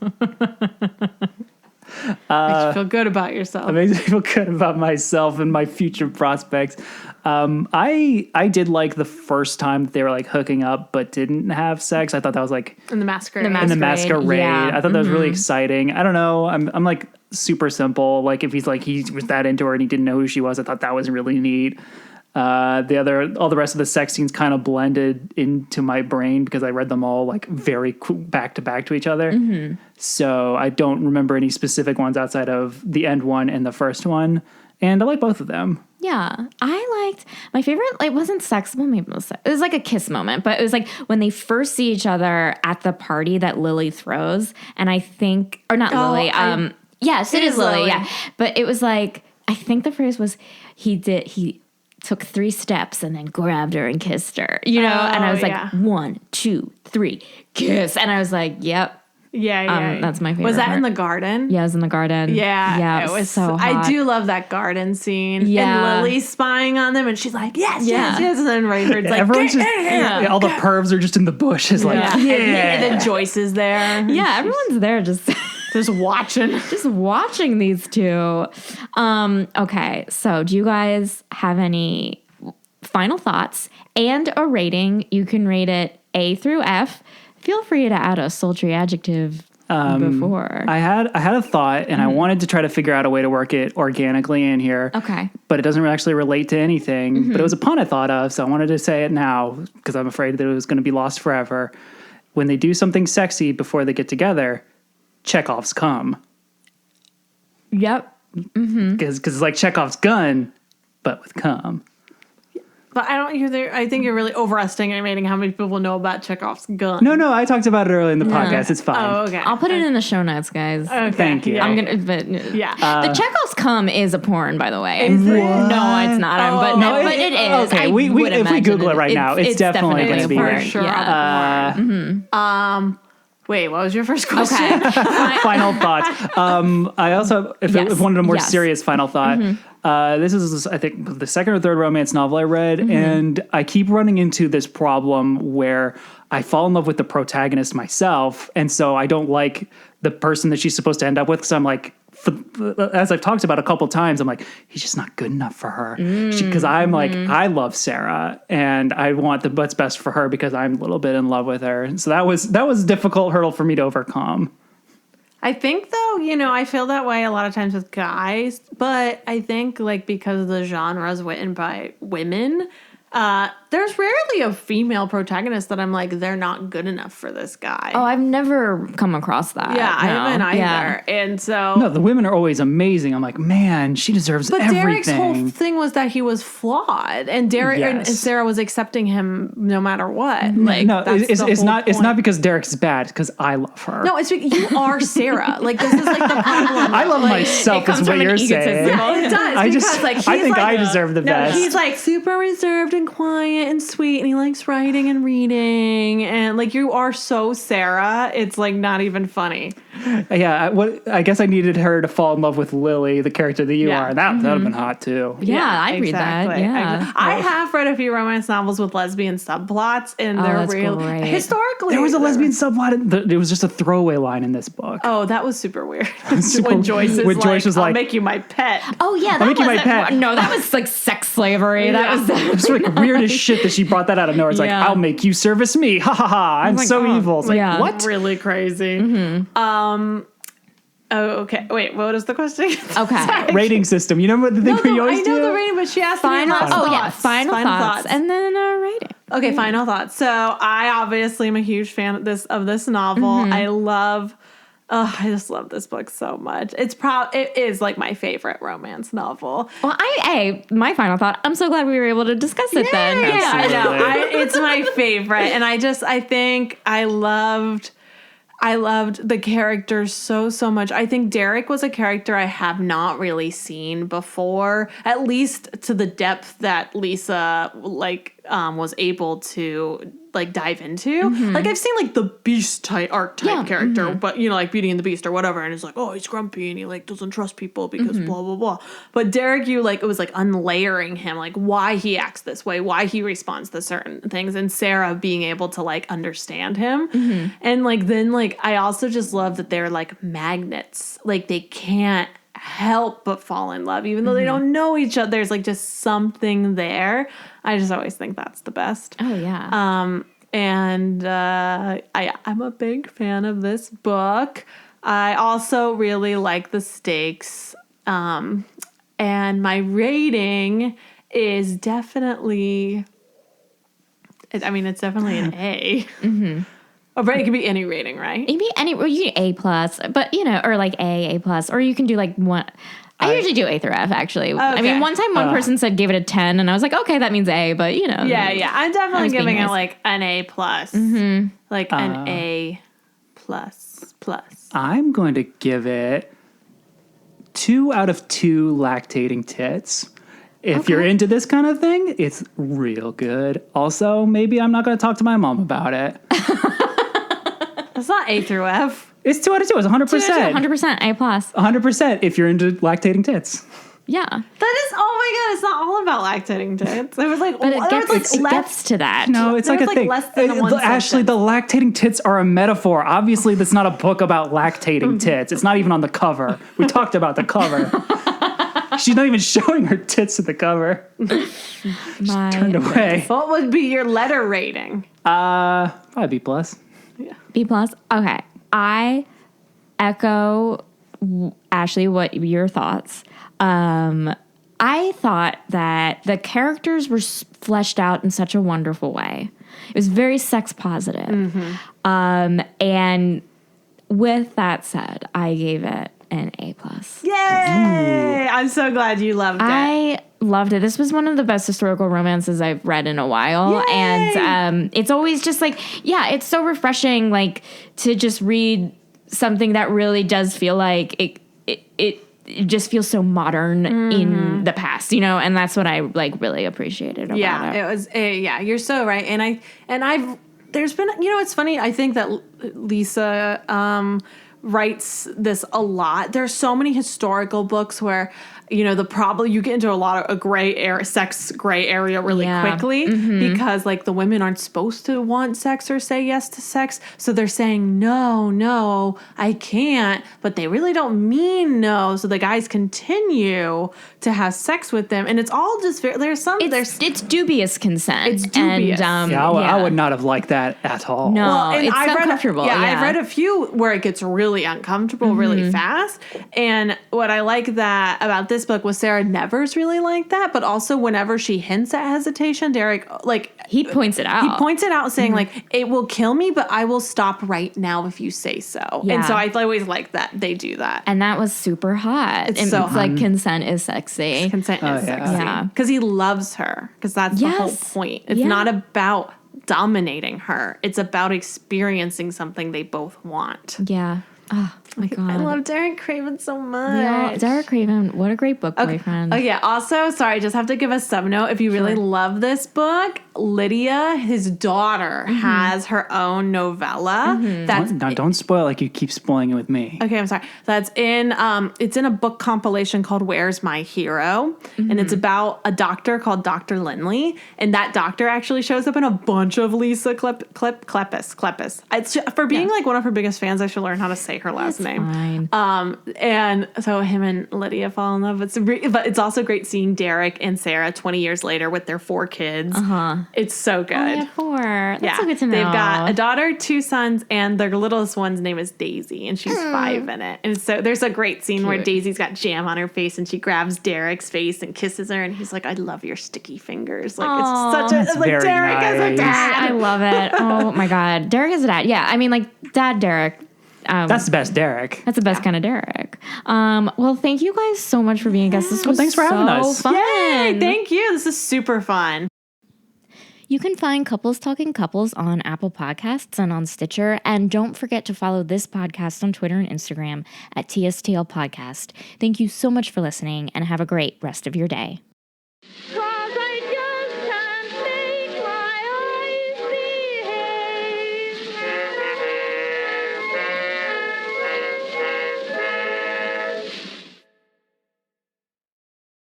Makes you feel good about yourself. It makes me feel good about myself and my future prospects. I did like the first time that they were like hooking up but didn't have sex. I thought that was like in the masquerade. In the masquerade. Yeah. I thought that was really exciting. I don't know. I'm like super simple. Like if he was that into her and he didn't know who she was, I thought that was really neat. All the rest of the sex scenes kind of blended into my brain because I read them all like very back to back to each other. Mm-hmm. So I don't remember any specific ones outside of the end one and the first one. And I like both of them. Yeah, I liked my favorite. It wasn't sex. Well, maybe it was like a kiss moment, but it was like when they first see each other at the party that Lily throws, and I think, or not Lily. Yes, it is Lily. Yeah, but it was like I think the phrase was he took 3 steps and then grabbed her and kissed her. And I was like 1, 2, 3, kiss, and I was like, yep. Yeah. That's my favorite. Was that part. in the garden? Yeah, it was in the garden. Yeah. It was so hot. I do love that garden scene. Yeah. And Lily's spying on them, and she's like, yes. And then Rayford's like, everyone's get just, in here. all the pervs are just in the bushes, like, And then Joyce is there. Yeah, everyone's there just watching these two. Okay, so do you guys have any final thoughts and a rating? You can rate it A through F. Feel free to add a sultry adjective before. I had a thought, and I wanted to try to figure out a way to work it organically in here. Okay. But it doesn't actually relate to anything. But it was a pun I thought of, so I wanted to say it now because I'm afraid that it was going to be lost forever. When they do something sexy before they get together, Chekhov's come. Yep. Because it's like Chekhov's gun, but with cum. But I think you're really overestimating how many people know about Chekhov's gun. No, I talked about it earlier in the podcast. It's fine. Oh, okay. I'll put it in the show notes, guys. Okay. Thank you. I'm gonna, but Yeah. the Chekhov's cum is a porn, by the way. Is it? No, it's not. But it is. Okay, I if we would imagine Google it right now, it's definitely going to be a porn. right. Sure. Yeah. Wait, what was your first question? Okay. Final thoughts. I also, if I wanted a more Yes. serious final thought, this is, I think, the second or third romance novel I read, and I keep running into this problem where I fall in love with the protagonist myself, and so I don't like the person that she's supposed to end up with, because I'm like, as I've talked about a couple times, I'm like, he's just not good enough for her. Because I'm like, I love Sarah, and I want what's best for her because I'm a little bit in love with her. And so that was a difficult hurdle for me to overcome. I think, though, I feel that way a lot of times with guys, but I think, like, because the genre is written by women, there's rarely a female protagonist that I'm like, they're not good enough for this guy. Oh, I've never come across that. Yeah, I haven't either. Yeah. And so... No, the women are always amazing. I'm like, man, she deserves But everything. Derek's whole thing was that he was flawed, and Derek and Yes. Sarah was accepting him no matter what. Like, No, that's it's the whole not. It's point. not because Derek's bad. It's because I love her. No, it's because you are Sarah. Like, this is like the problem. I love like, myself. it comes Is what from an you're saying. egotistical- It does. I because, just. like, he's I think like, I deserve the best. He's like super reserved and quiet and sweet, and he likes writing and reading, and like you are so Sarah. It's like not even funny. Yeah. I guess I needed her to fall in love with Lily, the character that you Yeah. are, and that would have been hot too. Yeah, I'd read that. Yeah. I have read a few romance novels with lesbian subplots, and they're that's real. great. Historically, There was a lesbian subplot. It was just a throwaway line in this book. Oh, that was super weird. Super- when Joyce is when like, Joyce was "I'll like- make you my pet." Oh yeah, I'll that make you my wasn't. pet. No, that was like sex slavery. That was. It's like weird as shit that she brought that out of nowhere. It's like, Yeah. I'll make you service me. Ha ha ha. I'm like, so oh, evil. It's like, yeah. what? Really crazy. Oh, okay. Wait, what is the question? Okay. Sorry. Rating system. You know what the thing we I always know do? the rating, but she asked me Final. last Oh thoughts. yeah, final thoughts, and then a rating. Okay, final thoughts. So I obviously am a huge fan of this novel. I just love this book so much. It is like my favorite romance novel. Well, my final thought. I'm so glad we were able to discuss it then. Yeah, I know. Absolutely. It's my favorite, and I think I loved the characters so much. I think Derek was a character I have not really seen before, at least to the depth that Lisa was able to like dive into. Like I've seen like the Beast archetype character, but you know, like Beauty and the Beast or whatever, and it's like, oh, he's grumpy and he like doesn't trust people because blah blah blah. But Derek, it was like unlayering him, like why he acts this way, why he responds to certain things, and Sarah being able to like understand him. And like then like I also just love that they're like magnets, like they can't help but fall in love even though they don't know each other. There's like just something there. I just always think that's the best. Oh yeah. And I'm a big fan of this book. I also really like the stakes. And my rating is definitely, it's definitely an A. Oh, but it can be any rating, right? Maybe you can A+, but or like A+, or you can do like one. I usually do A through F, actually. Okay. I mean, one time one person gave it a 10, and I was like, okay, that means A, but Yeah. I'm definitely giving it like an A+. Like an A++. I'm going to give it 2 out of 2 lactating tits. If you're into this kind of thing, it's real good. Also, maybe I'm not going to talk to my mom about it. That's not A through F. It's 2 out of 2. It's 100%. 100% A+. 100% if you're into lactating tits. Yeah. That is, oh my God, it's not all about lactating tits. It was like, but it gets to that. No, it's like a thing. Less than one Ashley, the lactating tits are a metaphor. Obviously, that's not a book about lactating tits. It's not even on the cover. We talked about the cover. She's not even showing her tits at the cover. She turned away. What would be your letter rating? Probably B+. Yeah. B+. Okay. I echo, Ashley, what your thoughts. I thought that the characters were fleshed out in such a wonderful way. It was very sex positive. And with that said, I gave it an A+. Yay! I'm so glad you loved it. I loved it. This was one of the best historical romances I've read in a while. Yay! And it's always just like, it's so refreshing, like, to just read something that really does feel like it just feels so modern in the past, and that's what I like really appreciated about it. It was you're so right. And I've there's been, it's funny, I think that Lisa writes this a lot. There's so many historical books where the problem, you get into a lot of sex gray area really quickly because like the women aren't supposed to want sex or say yes to sex. So they're saying, no, I can't, but they really don't mean no. So the guys continue to have sex with them. And it's all just it's dubious consent. It's dubious. And, I would not have liked that at all. No, it's uncomfortable. I've read a few where it gets really uncomfortable really fast. And what I like about this book was Sarah never's really like that, but also whenever she hints at hesitation, Derek, like, he points it out. He points it out saying like, it will kill me, but I will stop right now if you say so. Yeah. And so I always like that they do that. And that was super hot. It's so hot. Like, consent is sexy. Consent is sexy. Yeah. Because he loves her. Because that's the whole point. It's not about dominating her. It's about experiencing something they both want. Yeah. Oh my God. I love Derek Craven so much. Yeah, Derek Craven, what a great book boyfriend. Oh yeah. Also, sorry, I just have to give a sub note. If you really love this book, Lydia, his daughter, has her own novella. Don't spoil like you keep spoiling it with me. Okay, I'm sorry. That's in it's in a book compilation called Where's My Hero? And it's about a doctor called Dr. Lindley. And that doctor actually shows up in a bunch of Lisa Kleypas. It's for being like one of her biggest fans, I should learn how to say her last name. Fine. And so him and Lydia fall in love. But it's also great seeing Derek and Sarah 20 years later with their 4 kids. It's so good. Oh, yeah, 4. That's so good to know. They've got a daughter, 2 sons, and their littlest one's name is Daisy, and she's 5 in it. And so there's a great scene where Daisy's got jam on her face, and she grabs Derek's face and kisses her, and he's like, "I love your sticky fingers." Like, it's such a like Derek as a dad. I love it. Oh my God, Derek as a dad. Yeah, I mean, like, Dad Derek. That's the best Derek. That's the best kind of Derek. Well, thank you guys so much for being guests. This was thanks for having us. Fun. Yay, thank you. This is super fun. You can find Couples Talking Couples on Apple Podcasts and on Stitcher. And don't forget to follow this podcast on Twitter and Instagram at TSTL Podcast. Thank you so much for listening and have a great rest of your day. 'Cause I just can't make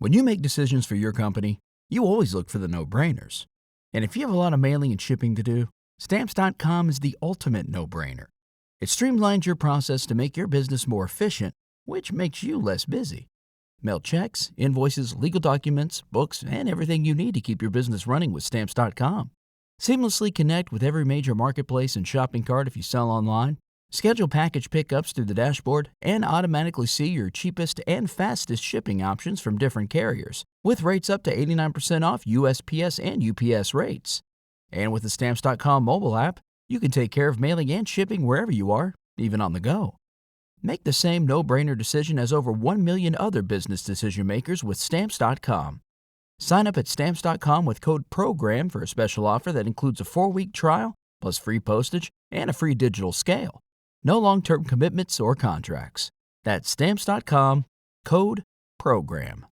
When you make decisions for your company, you always look for the no-brainers. And if you have a lot of mailing and shipping to do, Stamps.com is the ultimate no-brainer. It streamlines your process to make your business more efficient, which makes you less busy. Mail checks, invoices, legal documents, books, and everything you need to keep your business running with Stamps.com. Seamlessly connect with every major marketplace and shopping cart if you sell online. Schedule package pickups through the dashboard and automatically see your cheapest and fastest shipping options from different carriers, with rates up to 89% off USPS and UPS rates. And with the Stamps.com mobile app, you can take care of mailing and shipping wherever you are, even on the go. Make the same no-brainer decision as over 1 million other business decision makers with Stamps.com. Sign up at Stamps.com with code PROGRAM for a special offer that includes a 4-week trial, plus free postage and a free digital scale. No long-term commitments or contracts. That's Stamps.com, code PROGRAM.